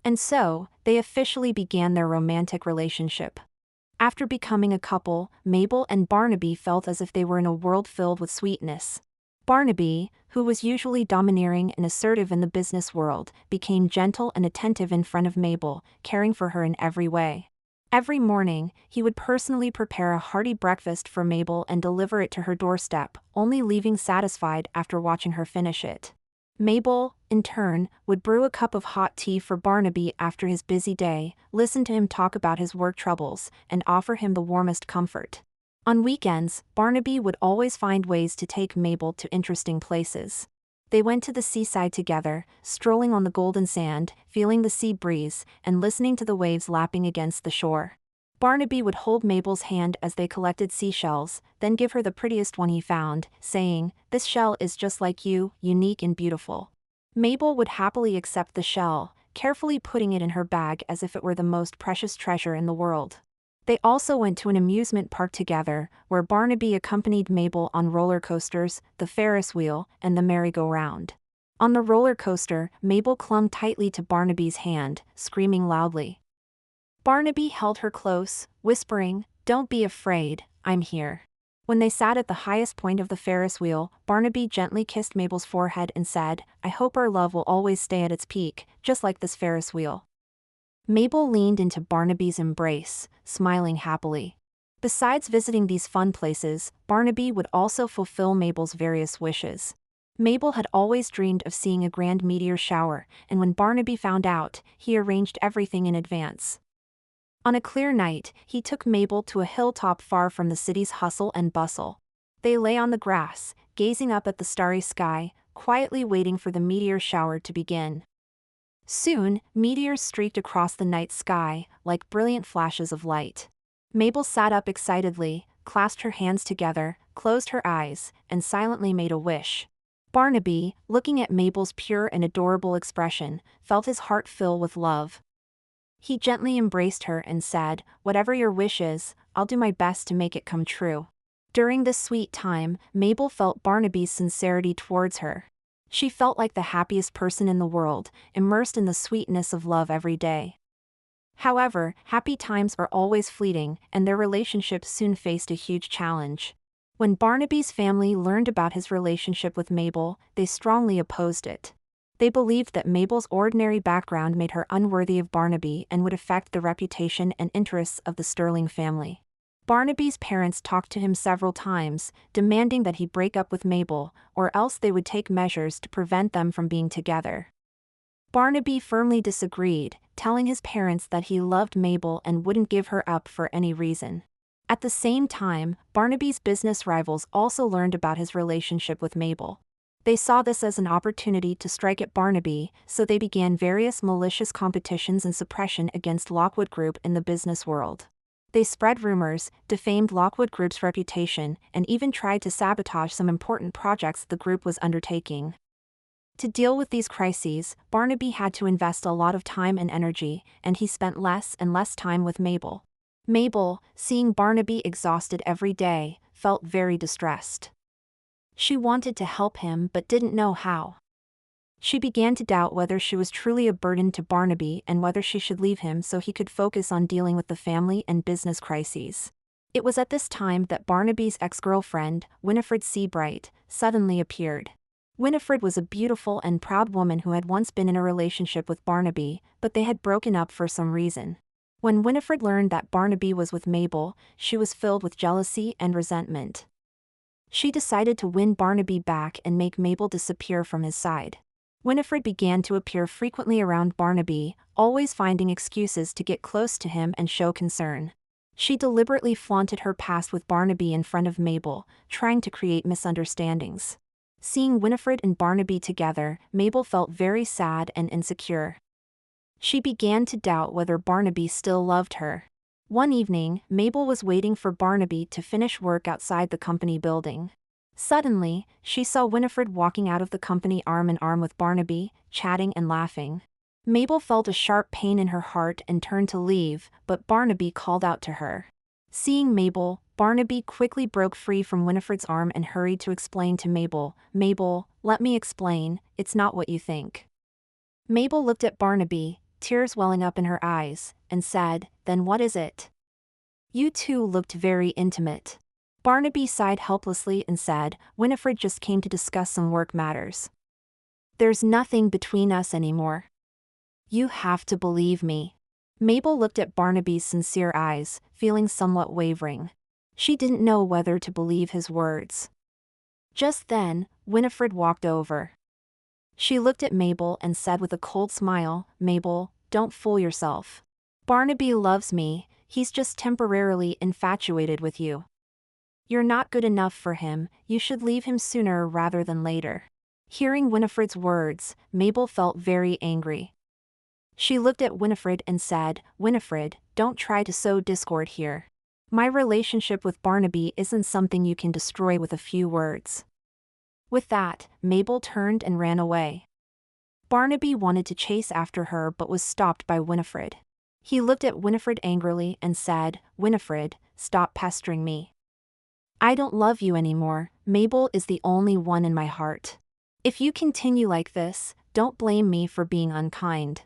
Speaker 1: And so, they officially began their romantic relationship. After becoming a couple, Mabel and Barnaby felt as if they were in a world filled with sweetness. Barnaby, who was usually domineering and assertive in the business world, became gentle and attentive in front of Mabel, caring for her in every way. Every morning, he would personally prepare a hearty breakfast for Mabel and deliver it to her doorstep, only leaving satisfied after watching her finish it. Mabel, in turn, would brew a cup of hot tea for Barnaby after his busy day, listen to him talk about his work troubles, and offer him the warmest comfort. On weekends, Barnaby would always find ways to take Mabel to interesting places. They went to the seaside together, strolling on the golden sand, feeling the sea breeze, and listening to the waves lapping against the shore. Barnaby would hold Mabel's hand as they collected seashells, then give her the prettiest one he found, saying, "This shell is just like you, unique and beautiful." Mabel would happily accept the shell, carefully putting it in her bag as if it were the most precious treasure in the world. They also went to an amusement park together, where Barnaby accompanied Mabel on roller coasters, the Ferris wheel, and the merry-go-round. On the roller coaster, Mabel clung tightly to Barnaby's hand, screaming loudly. Barnaby held her close, whispering, "Don't be afraid, I'm here." When they sat at the highest point of the Ferris wheel, Barnaby gently kissed Mabel's forehead and said, "I hope our love will always stay at its peak, just like this Ferris wheel." Mabel leaned into Barnaby's embrace, smiling happily. Besides visiting these fun places, Barnaby would also fulfill Mabel's various wishes. Mabel had always dreamed of seeing a grand meteor shower, and when Barnaby found out, he arranged everything in advance. On a clear night, he took Mabel to a hilltop far from the city's hustle and bustle. They lay on the grass, gazing up at the starry sky, quietly waiting for the meteor shower to begin. Soon, meteors streaked across the night sky, like brilliant flashes of light. Mabel sat up excitedly, clasped her hands together, closed her eyes, and silently made a wish. Barnaby, looking at Mabel's pure and adorable expression, felt his heart fill with love. He gently embraced her and said, "Whatever your wish is, I'll do my best to make it come true." During this sweet time, Mabel felt Barnaby's sincerity towards her. She felt like the happiest person in the world, immersed in the sweetness of love every day. However, happy times are always fleeting, and their relationship soon faced a huge challenge. When Barnaby's family learned about his relationship with Mabel, they strongly opposed it. They believed that Mabel's ordinary background made her unworthy of Barnaby and would affect the reputation and interests of the Sterling family. Barnaby's parents talked to him several times, demanding that he break up with Mabel, or else they would take measures to prevent them from being together. Barnaby firmly disagreed, telling his parents that he loved Mabel and wouldn't give her up for any reason. At the same time, Barnaby's business rivals also learned about his relationship with Mabel. They saw this as an opportunity to strike at Barnaby, so they began various malicious competitions and suppression against Lockwood Group in the business world. They spread rumors, defamed Lockwood Group's reputation, and even tried to sabotage some important projects the group was undertaking. To deal with these crises, Barnaby had to invest a lot of time and energy, and he spent less and less time with Mabel. Mabel, seeing Barnaby exhausted every day, felt very distressed. She wanted to help him but didn't know how. She began to doubt whether she was truly a burden to Barnaby and whether she should leave him so he could focus on dealing with the family and business crises. It was at this time that Barnaby's ex-girlfriend, Winifred Seabright, suddenly appeared. Winifred was a beautiful and proud woman who had once been in a relationship with Barnaby, but they had broken up for some reason. When Winifred learned that Barnaby was with Mabel, she was filled with jealousy and resentment. She decided to win Barnaby back and make Mabel disappear from his side. Winifred began to appear frequently around Barnaby, always finding excuses to get close to him and show concern. She deliberately flaunted her past with Barnaby in front of Mabel, trying to create misunderstandings. Seeing Winifred and Barnaby together, Mabel felt very sad and insecure. She began to doubt whether Barnaby still loved her. One evening, Mabel was waiting for Barnaby to finish work outside the company building. Suddenly, she saw Winifred walking out of the company arm in arm with Barnaby, chatting and laughing. Mabel felt a sharp pain in her heart and turned to leave, but Barnaby called out to her. Seeing Mabel, Barnaby quickly broke free from Winifred's arm and hurried to explain to Mabel, "Mabel, let me explain, it's not what you think." Mabel looked at Barnaby, tears welling up in her eyes, and said, "Then what is it?" "You two looked very intimate." Barnaby sighed helplessly and said, "Winifred just came to discuss some work matters. There's nothing between us anymore. You have to believe me." Mabel looked at Barnaby's sincere eyes, feeling somewhat wavering. She didn't know whether to believe his words. Just then, Winifred walked over. She looked at Mabel and said with a cold smile, "Mabel, don't fool yourself. Barnaby loves me, he's just temporarily infatuated with you. You're not good enough for him, you should leave him sooner rather than later." Hearing Winifred's words, Mabel felt very angry. She looked at Winifred and said, "Winifred, don't try to sow discord here. My relationship with Barnaby isn't something you can destroy with a few words." With that, Mabel turned and ran away. Barnaby wanted to chase after her but was stopped by Winifred. He looked at Winifred angrily and said, "Winifred, stop pestering me. I don't love you anymore, Mabel is the only one in my heart. If you continue like this, don't blame me for being unkind."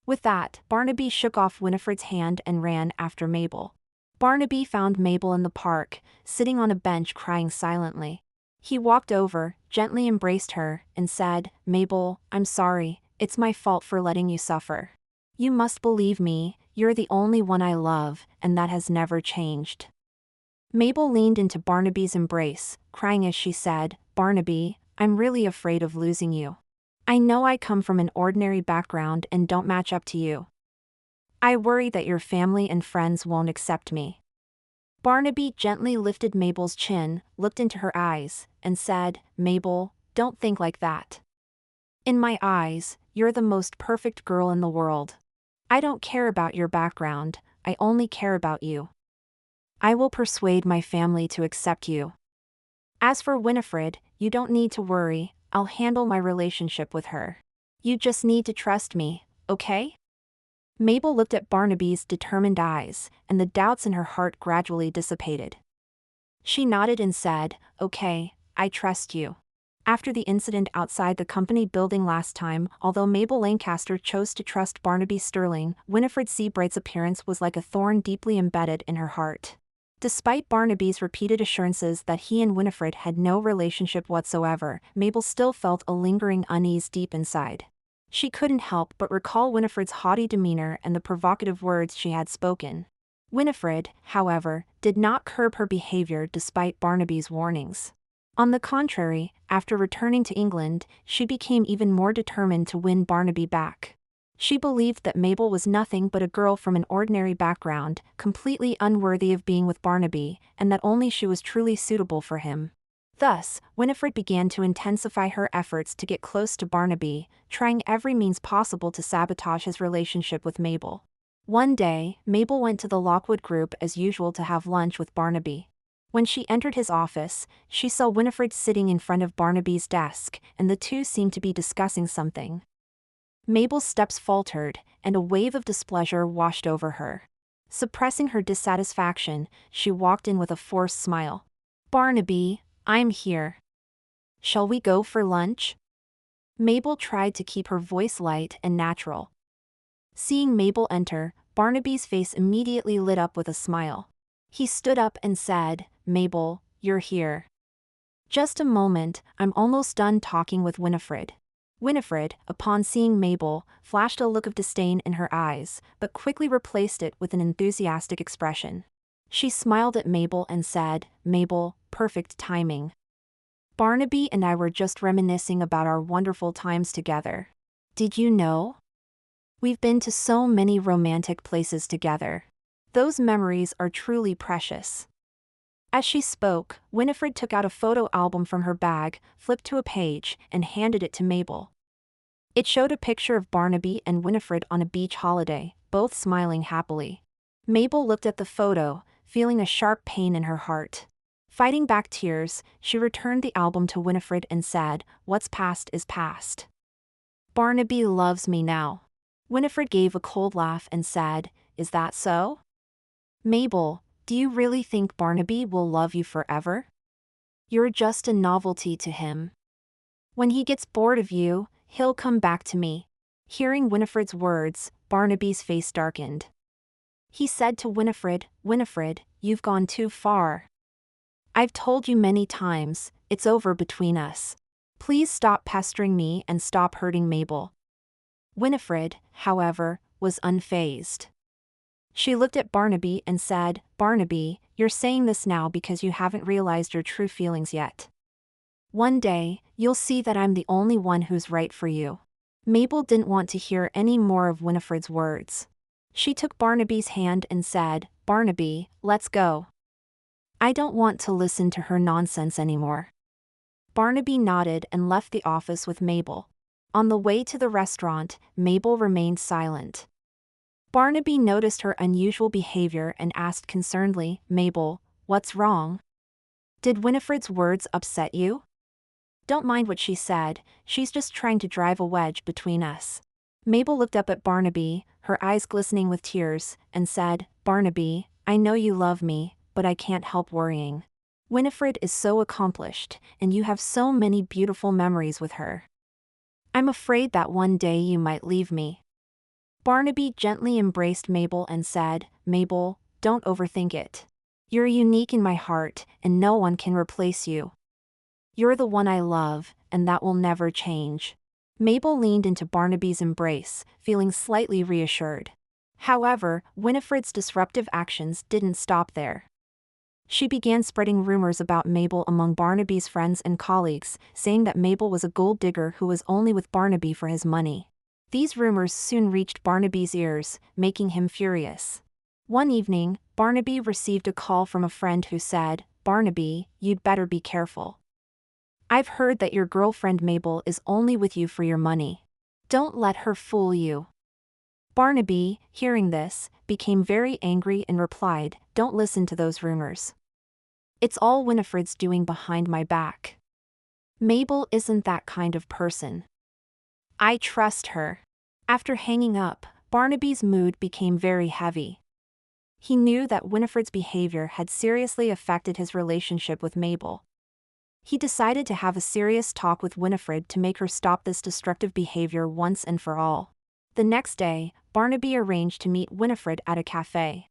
Speaker 1: With that, Barnaby shook off Winifred's hand and ran after Mabel. Barnaby found Mabel in the park, sitting on a bench crying silently. He walked over, gently embraced her, and said, "Mabel, I'm sorry, it's my fault for letting you suffer. You must believe me, you're the only one I love, and that has never changed." Mabel leaned into Barnaby's embrace, crying as she said, "Barnaby, I'm really afraid of losing you. I know I come from an ordinary background and don't match up to you. I worry that your family and friends won't accept me." Barnaby gently lifted Mabel's chin, looked into her eyes, and said, "Mabel, don't think like that. In my eyes, you're the most perfect girl in the world. I don't care about your background, I only care about you. I will persuade my family to accept you. As for Winifred, you don't need to worry, I'll handle my relationship with her. You just need to trust me, okay?" Mabel looked at Barnaby's determined eyes, and the doubts in her heart gradually dissipated. She nodded and said, "Okay, I trust you." After the incident outside the company building last time, although Mabel Lancaster chose to trust Barnaby Sterling, Winifred Seabright's appearance was like a thorn deeply embedded in her heart. Despite Barnaby's repeated assurances that he and Winifred had no relationship whatsoever, Mabel still felt a lingering unease deep inside. She couldn't help but recall Winifred's haughty demeanor and the provocative words she had spoken. Winifred, however, did not curb her behavior despite Barnaby's warnings. On the contrary, after returning to England, she became even more determined to win Barnaby back. She believed that Mabel was nothing but a girl from an ordinary background, completely unworthy of being with Barnaby, and that only she was truly suitable for him. Thus, Winifred began to intensify her efforts to get close to Barnaby, trying every means possible to sabotage his relationship with Mabel. One day, Mabel went to the Lockwood Group as usual to have lunch with Barnaby. When she entered his office, she saw Winifred sitting in front of Barnaby's desk, and the two seemed to be discussing something. Mabel's steps faltered, and a wave of displeasure washed over her. Suppressing her dissatisfaction, she walked in with a forced smile. "Barnaby, I'm here. Shall we go for lunch?" Mabel tried to keep her voice light and natural. Seeing Mabel enter, Barnaby's face immediately lit up with a smile. He stood up and said, "Mabel, you're here. Just a moment, I'm almost done talking with Winifred." Winifred, upon seeing Mabel, flashed a look of disdain in her eyes, but quickly replaced it with an enthusiastic expression. She smiled at Mabel and said, "Mabel, perfect timing. Barnaby and I were just reminiscing about our wonderful times together. Did you know? We've been to so many romantic places together. Those memories are truly precious." As she spoke, Winifred took out a photo album from her bag, flipped to a page, and handed it to Mabel. It showed a picture of Barnaby and Winifred on a beach holiday, both smiling happily. Mabel looked at the photo, feeling a sharp pain in her heart. Fighting back tears, she returned the album to Winifred and said, "What's past is past. Barnaby loves me now." Winifred gave a cold laugh and said, "Is that so? Mabel, do you really think Barnaby will love you forever? You're just a novelty to him. When he gets bored of you, he'll come back to me." Hearing Winifred's words, Barnaby's face darkened. He said to Winifred, "Winifred, you've gone too far. I've told you many times, it's over between us. Please stop pestering me and stop hurting Mabel." Winifred, however, was unfazed. She looked at Barnaby and said, "Barnaby, you're saying this now because you haven't realized your true feelings yet. One day, you'll see that I'm the only one who's right for you." Mabel didn't want to hear any more of Winifred's words. She took Barnaby's hand and said, "Barnaby, let's go. I don't want to listen to her nonsense anymore." Barnaby nodded and left the office with Mabel. On the way to the restaurant, Mabel remained silent. Barnaby noticed her unusual behavior and asked concernedly, "Mabel, what's wrong? Did Winifred's words upset you?" "Don't mind what she said, she's just trying to drive a wedge between us." Mabel looked up at Barnaby, her eyes glistening with tears, and said, "Barnaby, I know you love me, but I can't help worrying. Winifred is so accomplished, and you have so many beautiful memories with her. I'm afraid that one day you might leave me." Barnaby gently embraced Mabel and said, "Mabel, don't overthink it. You're unique in my heart, and no one can replace you. You're the one I love, and that will never change." Mabel leaned into Barnaby's embrace, feeling slightly reassured. However, Winifred's disruptive actions didn't stop there. She began spreading rumors about Mabel among Barnaby's friends and colleagues, saying that Mabel was a gold digger who was only with Barnaby for his money. These rumors soon reached Barnaby's ears, making him furious. One evening, Barnaby received a call from a friend who said, "Barnaby, you'd better be careful. I've heard that your girlfriend Mabel is only with you for your money. Don't let her fool you." Barnaby, hearing this, became very angry and replied, "Don't listen to those rumors. It's all Winifred's doing behind my back. Mabel isn't that kind of person. I trust her." After hanging up, Barnaby's mood became very heavy. He knew that Winifred's behavior had seriously affected his relationship with Mabel. He decided to have a serious talk with Winifred to make her stop this destructive behavior once and for all. The next day, Barnaby arranged to meet Winifred at a cafe.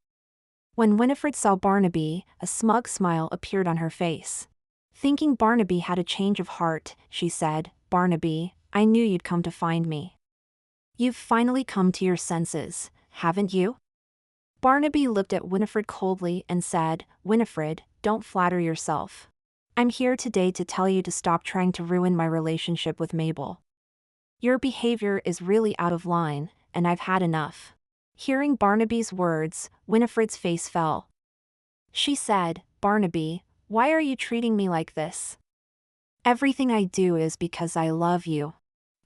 Speaker 1: When Winifred saw Barnaby, a smug smile appeared on her face. Thinking Barnaby had a change of heart, she said, "Barnaby, I knew you'd come to find me. You've finally come to your senses, haven't you?" Barnaby looked at Winifred coldly and said, "Winifred, don't flatter yourself. I'm here today to tell you to stop trying to ruin my relationship with Mabel. Your behavior is really out of line, and I've had enough." Hearing Barnaby's words, Winifred's face fell. She said, "Barnaby, why are you treating me like this? Everything I do is because I love you.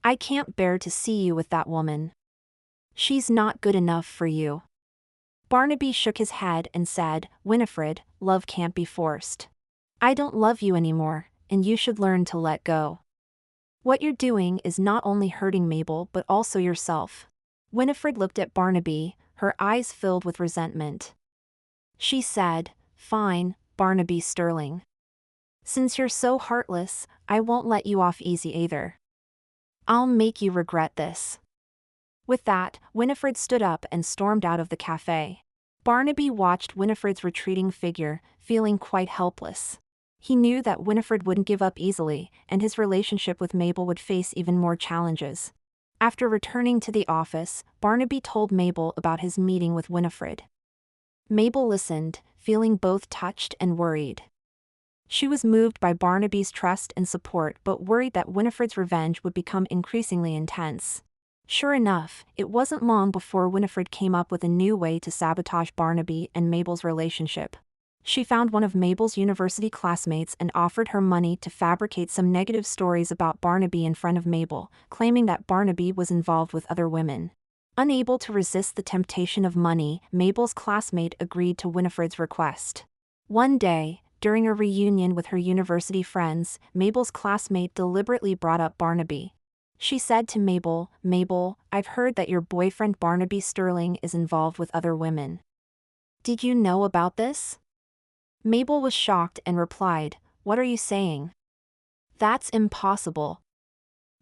Speaker 1: I can't bear to see you with that woman. She's not good enough for you." Barnaby shook his head and said, "Winifred, love can't be forced. I don't love you anymore, and you should learn to let go. What you're doing is not only hurting Mabel but also yourself." Winifred looked at Barnaby, her eyes filled with resentment. She said, "Fine, Barnaby Sterling. Since you're so heartless, I won't let you off easy either. I'll make you regret this." With that, Winifred stood up and stormed out of the cafe. Barnaby watched Winifred's retreating figure, feeling quite helpless. He knew that Winifred wouldn't give up easily, and his relationship with Mabel would face even more challenges. After returning to the office, Barnaby told Mabel about his meeting with Winifred. Mabel listened, feeling both touched and worried. She was moved by Barnaby's trust and support but worried that Winifred's revenge would become increasingly intense. Sure enough, it wasn't long before Winifred came up with a new way to sabotage Barnaby and Mabel's relationship. She found one of Mabel's university classmates and offered her money to fabricate some negative stories about Barnaby in front of Mabel, claiming that Barnaby was involved with other women. Unable to resist the temptation of money, Mabel's classmate agreed to Winifred's request. One day, during a reunion with her university friends, Mabel's classmate deliberately brought up Barnaby. She said to Mabel, "Mabel, I've heard that your boyfriend Barnaby Sterling is involved with other women. Did you know about this?" Mabel was shocked and replied, "What are you saying? That's impossible.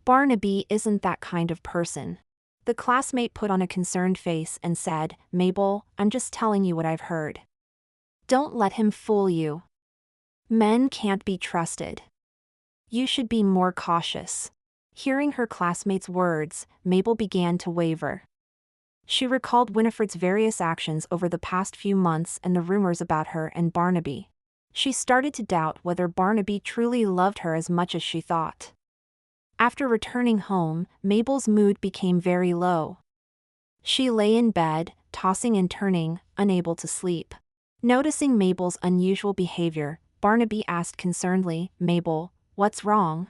Speaker 1: Barnaby isn't that kind of person." The classmate put on a concerned face and said, "Mabel, I'm just telling you what I've heard. Don't let him fool you. Men can't be trusted. You should be more cautious." Hearing her classmate's words, Mabel began to waver. She recalled Winifred's various actions over the past few months and the rumors about her and Barnaby. She started to doubt whether Barnaby truly loved her as much as she thought. After returning home, Mabel's mood became very low. She lay in bed, tossing and turning, unable to sleep. Noticing Mabel's unusual behavior, Barnaby asked concernedly, "Mabel, what's wrong?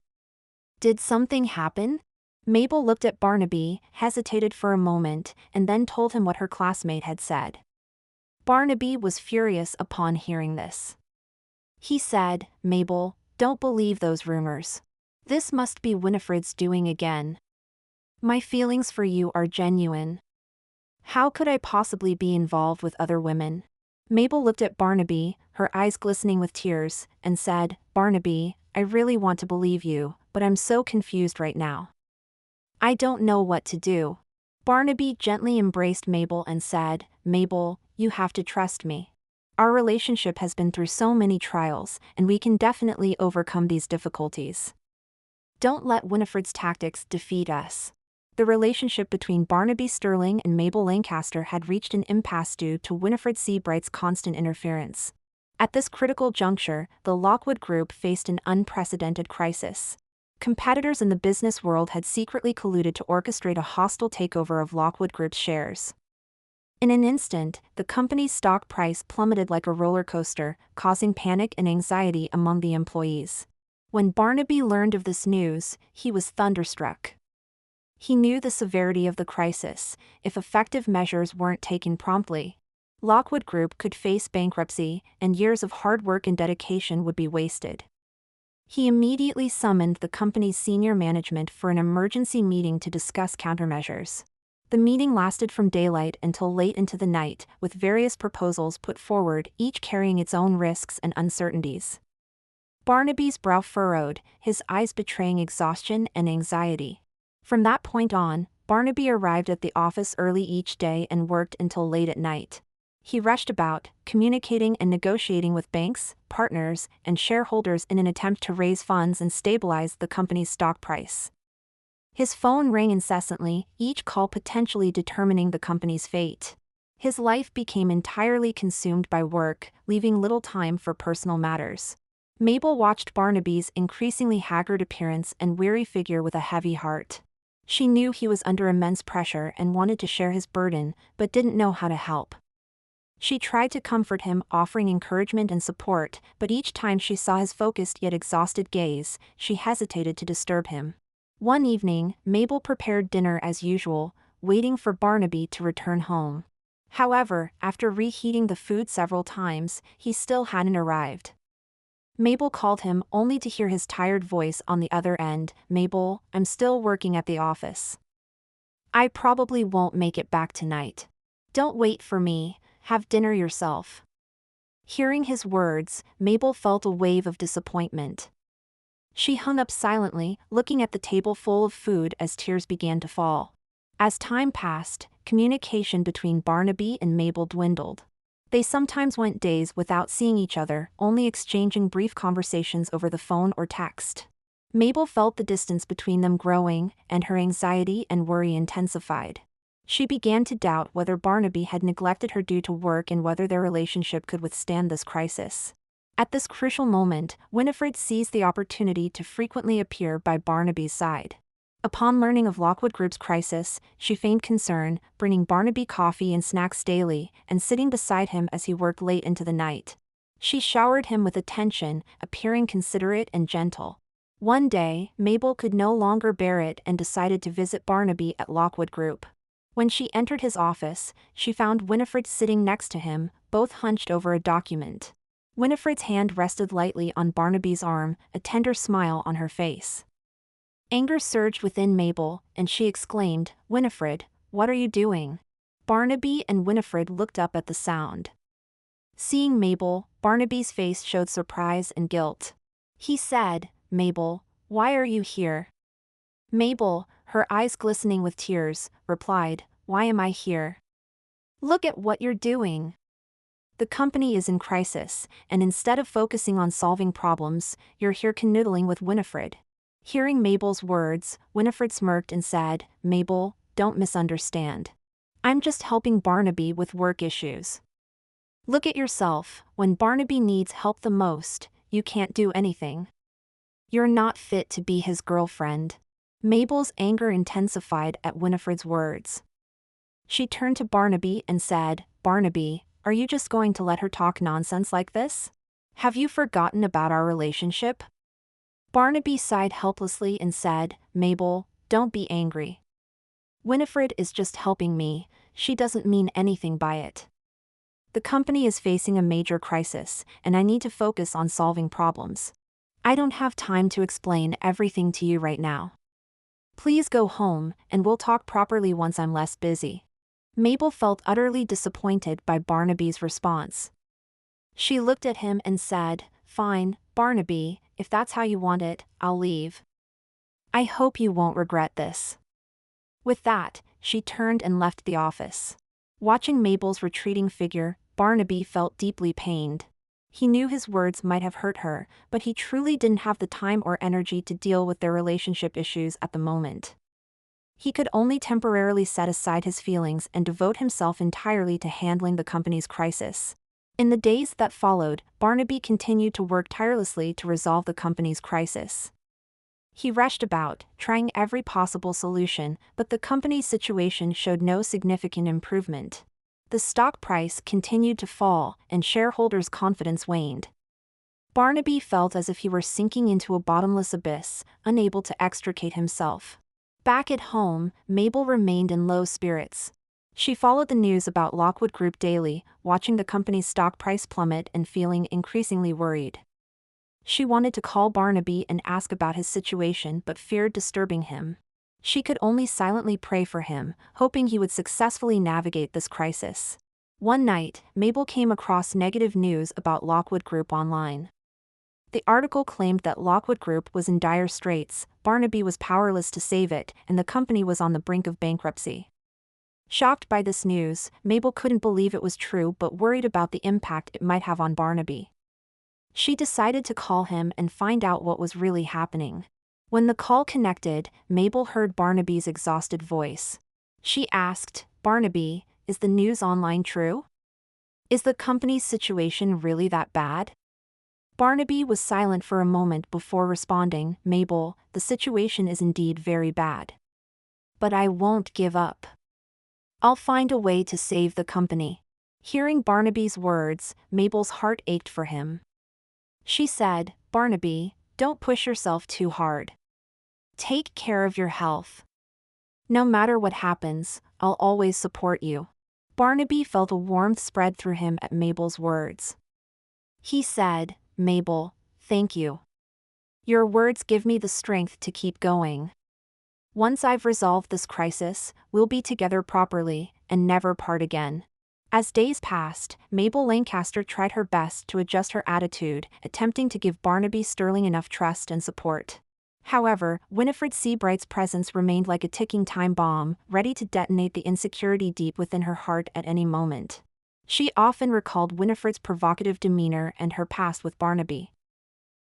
Speaker 1: Did something happen?" Mabel looked at Barnaby, hesitated for a moment, and then told him what her classmate had said. Barnaby was furious upon hearing this. He said, "Mabel, don't believe those rumors. This must be Winifred's doing again. My feelings for you are genuine. How could I possibly be involved with other women?" Mabel looked at Barnaby, her eyes glistening with tears, and said, "Barnaby, I really want to believe you, but I'm so confused right now. I don't know what to do." Barnaby gently embraced Mabel and said, "Mabel, you have to trust me. Our relationship has been through so many trials, and we can definitely overcome these difficulties. Don't let Winifred's tactics defeat us." The relationship between Barnaby Sterling and Mabel Lancaster had reached an impasse due to Winifred Seabright's constant interference. At this critical juncture, the Lockwood Group faced an unprecedented crisis. Competitors in the business world had secretly colluded to orchestrate a hostile takeover of Lockwood Group's shares. In an instant, the company's stock price plummeted like a roller coaster, causing panic and anxiety among the employees. When Barnaby learned of this news, he was thunderstruck. He knew the severity of the crisis. If effective measures weren't taken promptly, Lockwood Group could face bankruptcy, and years of hard work and dedication would be wasted. He immediately summoned the company's senior management for an emergency meeting to discuss countermeasures. The meeting lasted from daylight until late into the night, with various proposals put forward, each carrying its own risks and uncertainties. Barnaby's brow furrowed, his eyes betraying exhaustion and anxiety. From that point on, Barnaby arrived at the office early each day and worked until late at night. He rushed about, communicating and negotiating with banks, partners, and shareholders in an attempt to raise funds and stabilize the company's stock price. His phone rang incessantly, each call potentially determining the company's fate. His life became entirely consumed by work, leaving little time for personal matters. Mabel watched Barnaby's increasingly haggard appearance and weary figure with a heavy heart. She knew he was under immense pressure and wanted to share his burden, but didn't know how to help. She tried to comfort him, offering encouragement and support, but each time she saw his focused yet exhausted gaze, she hesitated to disturb him. One evening, Mabel prepared dinner as usual, waiting for Barnaby to return home. However, after reheating the food several times, he still hadn't arrived. Mabel called him only to hear his tired voice on the other end. "Mabel, I'm still working at the office. I probably won't make it back tonight. Don't wait for me, have dinner yourself." Hearing his words, Mabel felt a wave of disappointment. She hung up silently, looking at the table full of food as tears began to fall. As time passed, communication between Barnaby and Mabel dwindled. They sometimes went days without seeing each other, only exchanging brief conversations over the phone or text. Mabel felt the distance between them growing, and her anxiety and worry intensified. She began to doubt whether Barnaby had neglected her due to work and whether their relationship could withstand this crisis. At this crucial moment, Winifred seized the opportunity to frequently appear by Barnaby's side. Upon learning of Lockwood Group's crisis, she feigned concern, bringing Barnaby coffee and snacks daily, and sitting beside him as he worked late into the night. She showered him with attention, appearing considerate and gentle. One day, Mabel could no longer bear it and decided to visit Barnaby at Lockwood Group. When she entered his office, she found Winifred sitting next to him, both hunched over a document. Winifred's hand rested lightly on Barnaby's arm, a tender smile on her face. Anger surged within Mabel, and she exclaimed, "Winifred, what are you doing?" Barnaby and Winifred looked up at the sound. Seeing Mabel, Barnaby's face showed surprise and guilt. He said, "Mabel, why are you here?" Mabel, her eyes glistening with tears, replied, "Why am I here? Look at what you're doing. The company is in crisis, and instead of focusing on solving problems, you're here canoodling with Winifred." Hearing Mabel's words, Winifred smirked and said, "Mabel, don't misunderstand. I'm just helping Barnaby with work issues. Look at yourself, when Barnaby needs help the most, you can't do anything. You're not fit to be his girlfriend." Mabel's anger intensified at Winifred's words. She turned to Barnaby and said, "Barnaby, are you just going to let her talk nonsense like this? Have you forgotten about our relationship?" Barnaby sighed helplessly and said, "Mabel, don't be angry. Winifred is just helping me, she doesn't mean anything by it. The company is facing a major crisis, and I need to focus on solving problems. I don't have time to explain everything to you right now. Please go home, and we'll talk properly once I'm less busy." Mabel felt utterly disappointed by Barnaby's response. She looked at him and said, "Fine, Barnaby, if that's how you want it, I'll leave. I hope you won't regret this." With that, she turned and left the office. Watching Mabel's retreating figure, Barnaby felt deeply pained. He knew his words might have hurt her, but he truly didn't have the time or energy to deal with their relationship issues at the moment. He could only temporarily set aside his feelings and devote himself entirely to handling the company's crisis. In the days that followed, Barnaby continued to work tirelessly to resolve the company's crisis. He rushed about, trying every possible solution, but the company's situation showed no significant improvement. The stock price continued to fall, and shareholders' confidence waned. Barnaby felt as if he were sinking into a bottomless abyss, unable to extricate himself. Back at home, Mabel remained in low spirits. She followed the news about Lockwood Group daily, watching the company's stock price plummet and feeling increasingly worried. She wanted to call Barnaby and ask about his situation but feared disturbing him. She could only silently pray for him, hoping he would successfully navigate this crisis. One night, Mabel came across negative news about Lockwood Group online. The article claimed that Lockwood Group was in dire straits, Barnaby was powerless to save it, and the company was on the brink of bankruptcy. Shocked by this news, Mabel couldn't believe it was true but worried about the impact it might have on Barnaby. She decided to call him and find out what was really happening. When the call connected, Mabel heard Barnaby's exhausted voice. She asked, "Barnaby, is the news online true? Is the company's situation really that bad?" Barnaby was silent for a moment before responding, "Mabel, the situation is indeed very bad. But I won't give up. I'll find a way to save the company." Hearing Barnaby's words, Mabel's heart ached for him. She said, "Barnaby, don't push yourself too hard. Take care of your health. No matter what happens, I'll always support you." Barnaby felt a warmth spread through him at Mabel's words. He said, "Mabel, thank you. Your words give me the strength to keep going. Once I've resolved this crisis, we'll be together properly, and never part again." As days passed, Mabel Lancaster tried her best to adjust her attitude, attempting to give Barnaby Sterling enough trust and support. However, Winifred Seabright's presence remained like a ticking time bomb, ready to detonate the insecurity deep within her heart at any moment. She often recalled Winifred's provocative demeanor and her past with Barnaby.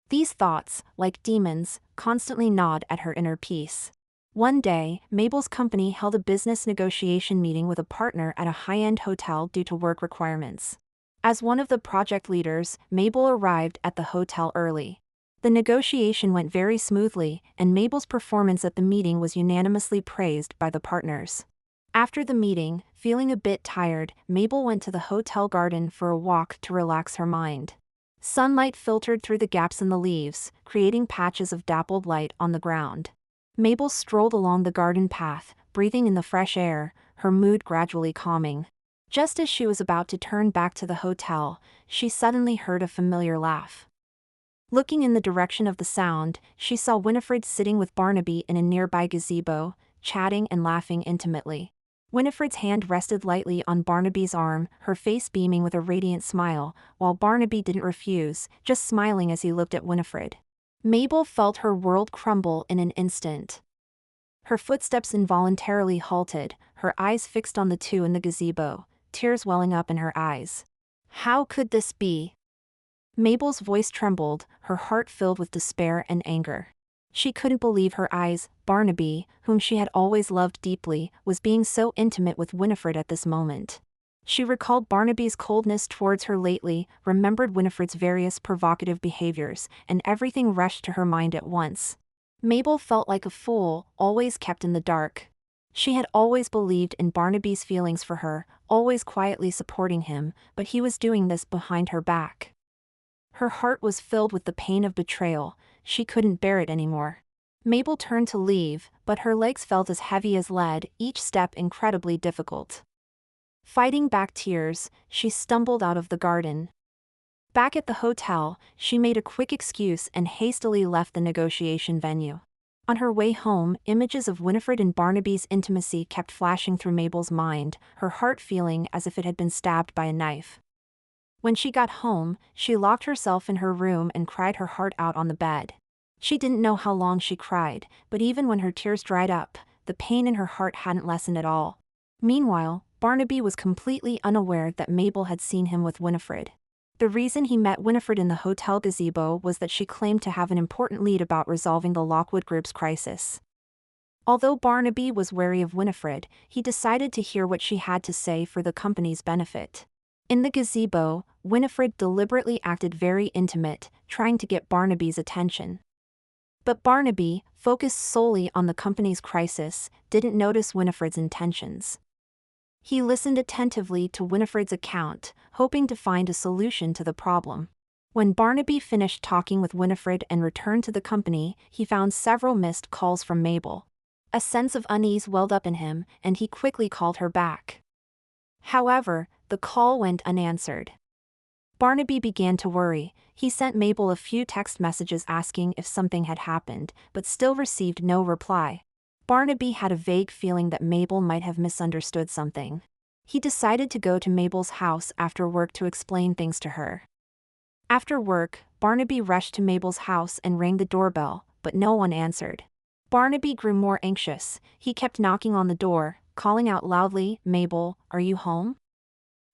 Speaker 1: These thoughts, like demons, constantly gnawed at her inner peace. One day, Mabel's company held a business negotiation meeting with a partner at a high-end hotel due to work requirements. As one of the project leaders, Mabel arrived at the hotel early. The negotiation went very smoothly, and Mabel's performance at the meeting was unanimously praised by the partners. After the meeting, feeling a bit tired, Mabel went to the hotel garden for a walk to relax her mind. Sunlight filtered through the gaps in the leaves, creating patches of dappled light on the ground. Mabel strolled along the garden path, breathing in the fresh air, her mood gradually calming. Just as she was about to turn back to the hotel, she suddenly heard a familiar laugh. Looking in the direction of the sound, she saw Winifred sitting with Barnaby in a nearby gazebo, chatting and laughing intimately. Winifred's hand rested lightly on Barnaby's arm, her face beaming with a radiant smile, while Barnaby didn't refuse, just smiling as he looked at Winifred. Mabel felt her world crumble in an instant. Her footsteps involuntarily halted, her eyes fixed on the two in the gazebo, tears welling up in her eyes. How could this be? Mabel's voice trembled, her heart filled with despair and anger. She couldn't believe her eyes. Barnaby, whom she had always loved deeply, was being so intimate with Winifred at this moment. She recalled Barnaby's coldness towards her lately, remembered Winifred's various provocative behaviors, and everything rushed to her mind at once. Mabel felt like a fool, always kept in the dark. She had always believed in Barnaby's feelings for her, always quietly supporting him, but he was doing this behind her back. Her heart was filled with the pain of betrayal. She couldn't bear it anymore. Mabel turned to leave, but her legs felt as heavy as lead, each step incredibly difficult. Fighting back tears, she stumbled out of the garden. Back at the hotel, she made a quick excuse and hastily left the negotiation venue. On her way home, images of Winifred and Barnaby's intimacy kept flashing through Mabel's mind, her heart feeling as if it had been stabbed by a knife. When she got home, she locked herself in her room and cried her heart out on the bed. She didn't know how long she cried, but even when her tears dried up, the pain in her heart hadn't lessened at all. Meanwhile, Barnaby was completely unaware that Mabel had seen him with Winifred. The reason he met Winifred in the hotel gazebo was that she claimed to have an important lead about resolving the Lockwood Group's crisis. Although Barnaby was wary of Winifred, he decided to hear what she had to say for the company's benefit. In the gazebo, Winifred deliberately acted very intimate, trying to get Barnaby's attention. But Barnaby, focused solely on the company's crisis, didn't notice Winifred's intentions. He listened attentively to Winifred's account, hoping to find a solution to the problem. When Barnaby finished talking with Winifred and returned to the company, he found several missed calls from Mabel. A sense of unease welled up in him, and he quickly called her back. However, the call went unanswered. Barnaby began to worry. He sent Mabel a few text messages asking if something had happened, but still received no reply. Barnaby had a vague feeling that Mabel might have misunderstood something. He decided to go to Mabel's house after work to explain things to her. After work, Barnaby rushed to Mabel's house and rang the doorbell, but no one answered. Barnaby grew more anxious. He kept knocking on the door, calling out loudly, "Mabel, are you home?"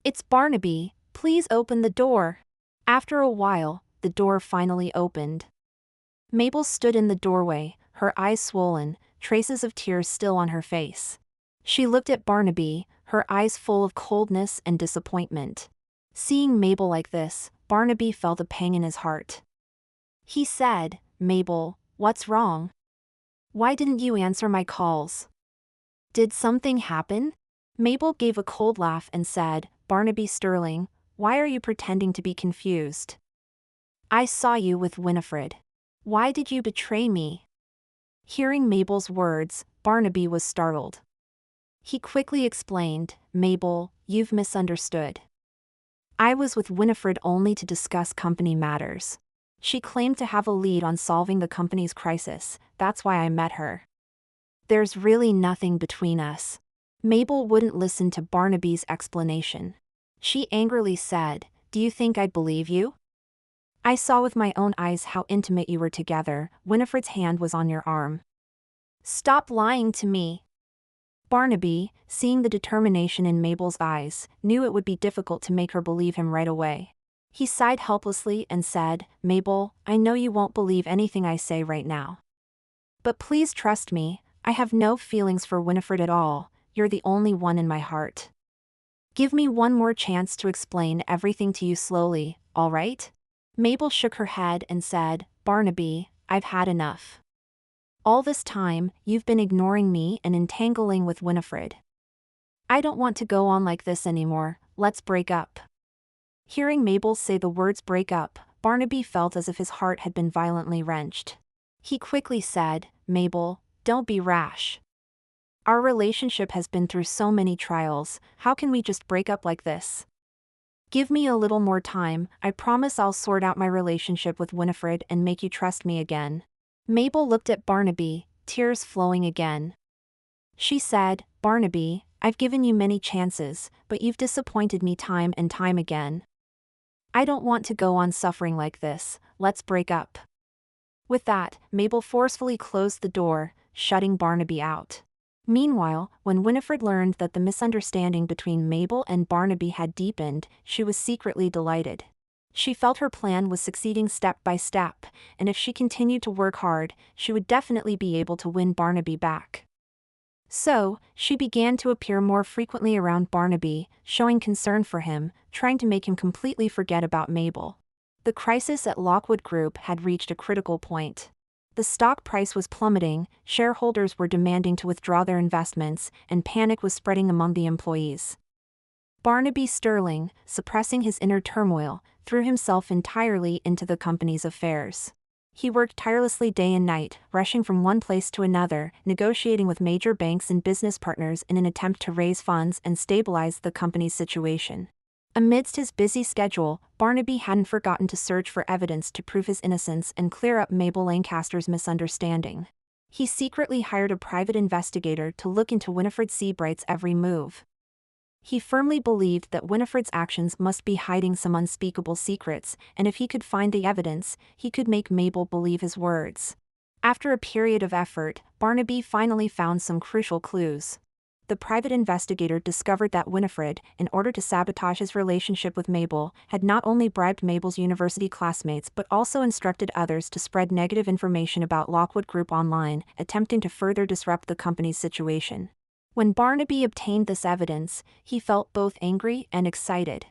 Speaker 1: "It's Barnaby, please open the door." After a while, the door finally opened. Mabel stood in the doorway, her eyes swollen, traces of tears still on her face. She looked at Barnaby, her eyes full of coldness and disappointment. Seeing Mabel like this, Barnaby felt a pang in his heart. He said, "Mabel, what's wrong? Why didn't you answer my calls? Did something happen?" Mabel gave a cold laugh and said, "Barnaby Sterling, why are you pretending to be confused? I saw you with Winifred. Why did you betray me?" Hearing Mabel's words, Barnaby was startled. He quickly explained, "Mabel, you've misunderstood. I was with Winifred only to discuss company matters. She claimed to have a lead on solving the company's crisis, that's why I met her. There's really nothing between us." Mabel wouldn't listen to Barnaby's explanation. She angrily said, "Do you think I'd believe you? I saw with my own eyes how intimate you were together." Winifred's hand was on your arm. "Stop lying to me." Barnaby, seeing the determination in Mabel's eyes, knew it would be difficult to make her believe him right away. He sighed helplessly and said, "Mabel, I know you won't believe anything I say right now. But please trust me, I have no feelings for Winifred at all. You're the only one in my heart. Give me one more chance to explain everything to you slowly, all right?" Mabel shook her head and said, "Barnaby, I've had enough. All this time, you've been ignoring me and entangling with Winifred. I don't want to go on like this anymore. Let's break up." Hearing Mabel say the words break up, Barnaby felt as if his heart had been violently wrenched. He quickly said, "Mabel, don't be rash. Our relationship has been through so many trials. How can we just break up like this? Give me a little more time. I promise I'll sort out my relationship with Winifred and make you trust me again." Mabel looked at Barnaby, tears flowing again. She said, "Barnaby, I've given you many chances, but you've disappointed me time and time again. I don't want to go on suffering like this. Let's break up." With that, Mabel forcefully closed the door, shutting Barnaby out. Meanwhile, when Winifred learned that the misunderstanding between Mabel and Barnaby had deepened, she was secretly delighted. She felt her plan was succeeding step by step, and if she continued to work hard, she would definitely be able to win Barnaby back. So, she began to appear more frequently around Barnaby, showing concern for him, trying to make him completely forget about Mabel. The crisis at Lockwood Group had reached a critical point. The stock price was plummeting, shareholders were demanding to withdraw their investments, and panic was spreading among the employees. Barnaby Sterling, suppressing his inner turmoil, threw himself entirely into the company's affairs. He worked tirelessly day and night, rushing from one place to another, negotiating with major banks and business partners in an attempt to raise funds and stabilize the company's situation. Amidst his busy schedule, Barnaby hadn't forgotten to search for evidence to prove his innocence and clear up Mabel Lancaster's misunderstanding. He secretly hired a private investigator to look into Winifred Seabright's every move. He firmly believed that Winifred's actions must be hiding some unspeakable secrets, and if he could find the evidence, he could make Mabel believe his words. After a period of effort, Barnaby finally found some crucial clues. The private investigator discovered that Winifred, in order to sabotage his relationship with Mabel, had not only bribed Mabel's university classmates but also instructed others to spread negative information about Lockwood Group online, attempting to further disrupt the company's situation. When Barnaby obtained this evidence, he felt both angry and excited.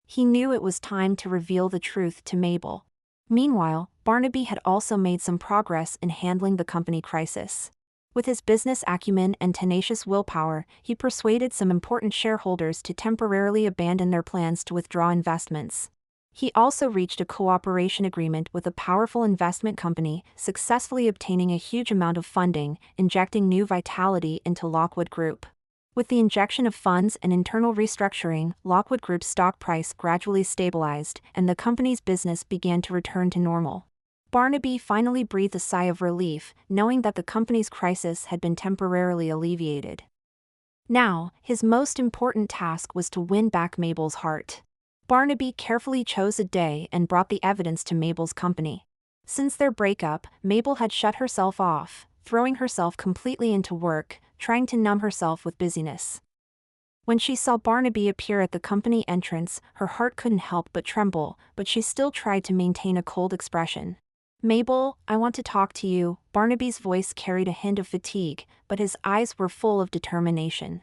Speaker 1: He knew it was time to reveal the truth to Mabel. Meanwhile, Barnaby had also made some progress in handling the company crisis. With his business acumen and tenacious willpower, he persuaded some important shareholders to temporarily abandon their plans to withdraw investments. He also reached a cooperation agreement with a powerful investment company, successfully obtaining a huge amount of funding, injecting new vitality into Lockwood Group. With the injection of funds and internal restructuring, Lockwood Group's stock price gradually stabilized, and the company's business began to return to normal. Barnaby finally breathed a sigh of relief, knowing that the company's crisis had been temporarily alleviated. Now, his most important task was to win back Mabel's heart. Barnaby carefully chose a day and brought the evidence to Mabel's company. Since their breakup, Mabel had shut herself off, throwing herself completely into work, trying to numb herself with busyness. When she saw Barnaby appear at the company entrance, her heart couldn't help but tremble, but she still tried to maintain a cold expression. "Mabel, I want to talk to you." Barnaby's voice carried a hint of fatigue, but his eyes were full of determination.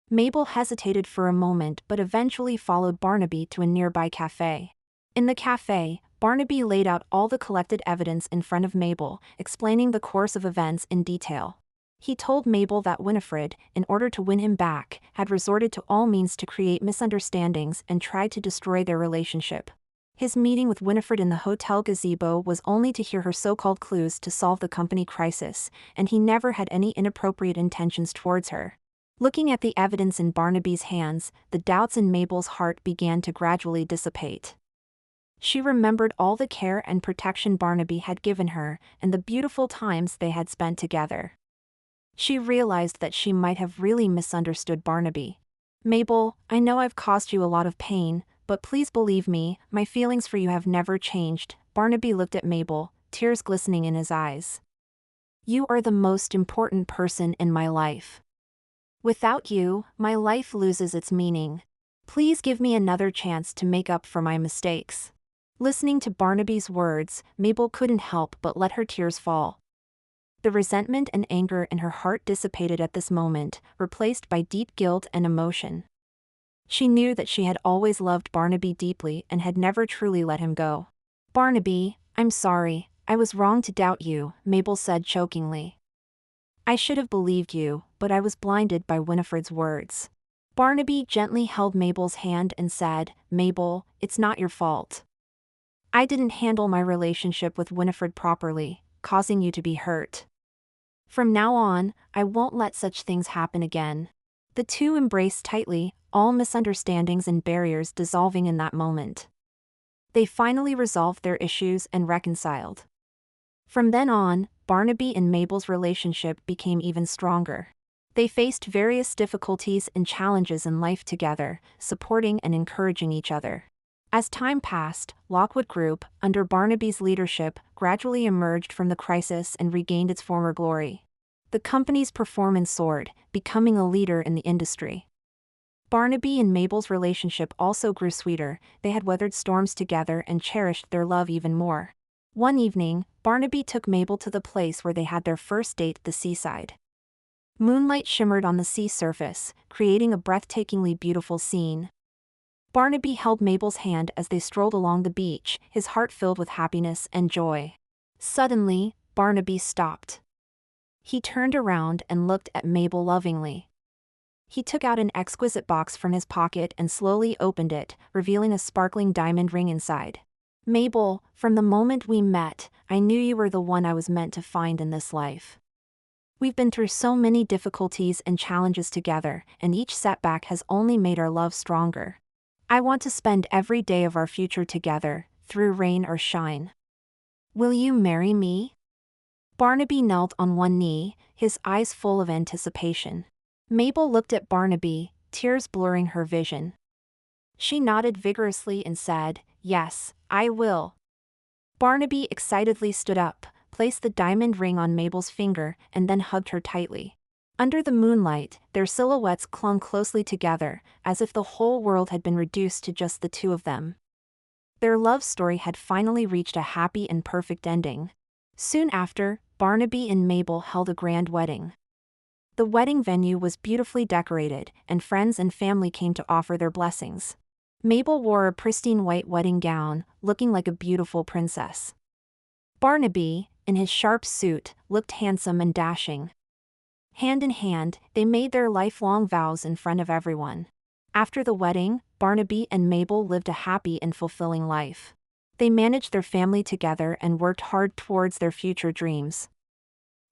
Speaker 1: Mabel hesitated for a moment but eventually followed Barnaby to a nearby cafe. In the cafe, Barnaby laid out all the collected evidence in front of Mabel, explaining the course of events in detail. He told Mabel that Winifred, in order to win him back, had resorted to all means to create misunderstandings and tried to destroy their relationship. His meeting with Winifred in the hotel gazebo was only to hear her so-called clues to solve the company crisis, and he never had any inappropriate intentions towards her. Looking at the evidence in Barnaby's hands, the doubts in Mabel's heart began to gradually dissipate. She remembered all the care and protection Barnaby had given her, and the beautiful times they had spent together. She realized that she might have really misunderstood Barnaby. Mabel, I know I've caused you a lot of pain, but please believe me, my feelings for you have never changed. Barnaby looked at Mabel, tears glistening in his eyes. You are the most important person in my life. Without you, my life loses its meaning. Please give me another chance to make up for my mistakes. Listening to Barnaby's words, Mabel couldn't help but let her tears fall. The resentment and anger in her heart dissipated at this moment, replaced by deep guilt and emotion. She knew that she had always loved Barnaby deeply and had never truly let him go. Barnaby, I'm sorry, I was wrong to doubt you, Mabel said chokingly. I should have believed you, but I was blinded by Winifred's words. Barnaby gently held Mabel's hand and said, Mabel, it's not your fault. I didn't handle my relationship with Winifred properly, causing you to be hurt. From now on, I won't let such things happen again. The two embraced tightly, all misunderstandings and barriers dissolving in that moment. They finally resolved their issues and reconciled. From then on, Barnaby and Mabel's relationship became even stronger. They faced various difficulties and challenges in life together, supporting and encouraging each other. As time passed, Lockwood Group, under Barnaby's leadership, gradually emerged from the crisis and regained its former glory. The company's performance soared, becoming a leader in the industry. Barnaby and Mabel's relationship also grew sweeter. They had weathered storms together and cherished their love even more. One evening, Barnaby took Mabel to the place where they had their first date, the seaside. Moonlight shimmered on the sea surface, creating a breathtakingly beautiful scene. Barnaby held Mabel's hand as they strolled along the beach, his heart filled with happiness and joy. Suddenly, Barnaby stopped. He turned around and looked at Mabel lovingly. He took out an exquisite box from his pocket and slowly opened it, revealing a sparkling diamond ring inside. Mabel, from the moment we met, I knew you were the one I was meant to find in this life. We've been through so many difficulties and challenges together, and each setback has only made our love stronger. I want to spend every day of our future together, through rain or shine. Will you marry me? Barnaby knelt on one knee, his eyes full of anticipation. Mabel looked at Barnaby, tears blurring her vision. She nodded vigorously and said, Yes, I will. Barnaby excitedly stood up, placed the diamond ring on Mabel's finger, and then hugged her tightly. Under the moonlight, their silhouettes clung closely together, as if the whole world had been reduced to just the two of them. Their love story had finally reached a happy and perfect ending. Soon after, Barnaby and Mabel held a grand wedding. The wedding venue was beautifully decorated, and friends and family came to offer their blessings. Mabel wore a pristine white wedding gown, looking like a beautiful princess. Barnaby, in his sharp suit, looked handsome and dashing. Hand in hand, they made their lifelong vows in front of everyone. After the wedding, Barnaby and Mabel lived a happy and fulfilling life. They managed their family together and worked hard towards their future dreams.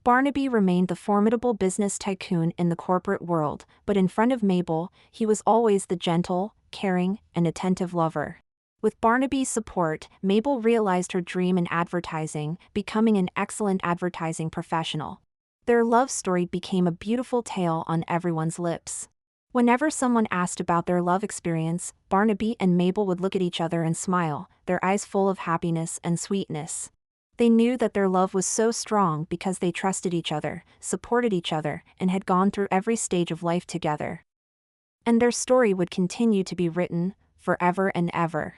Speaker 1: Barnaby remained the formidable business tycoon in the corporate world, but in front of Mabel, he was always the gentle, caring, and attentive lover. With Barnaby's support, Mabel realized her dream in advertising, becoming an excellent advertising professional. Their love story became a beautiful tale on everyone's lips. Whenever someone asked about their love experience, Barnaby and Mabel would look at each other and smile, their eyes full of happiness and sweetness. They knew that their love was so strong because they trusted each other, supported each other, and had gone through every stage of life together. And their story would continue to be written, forever and ever.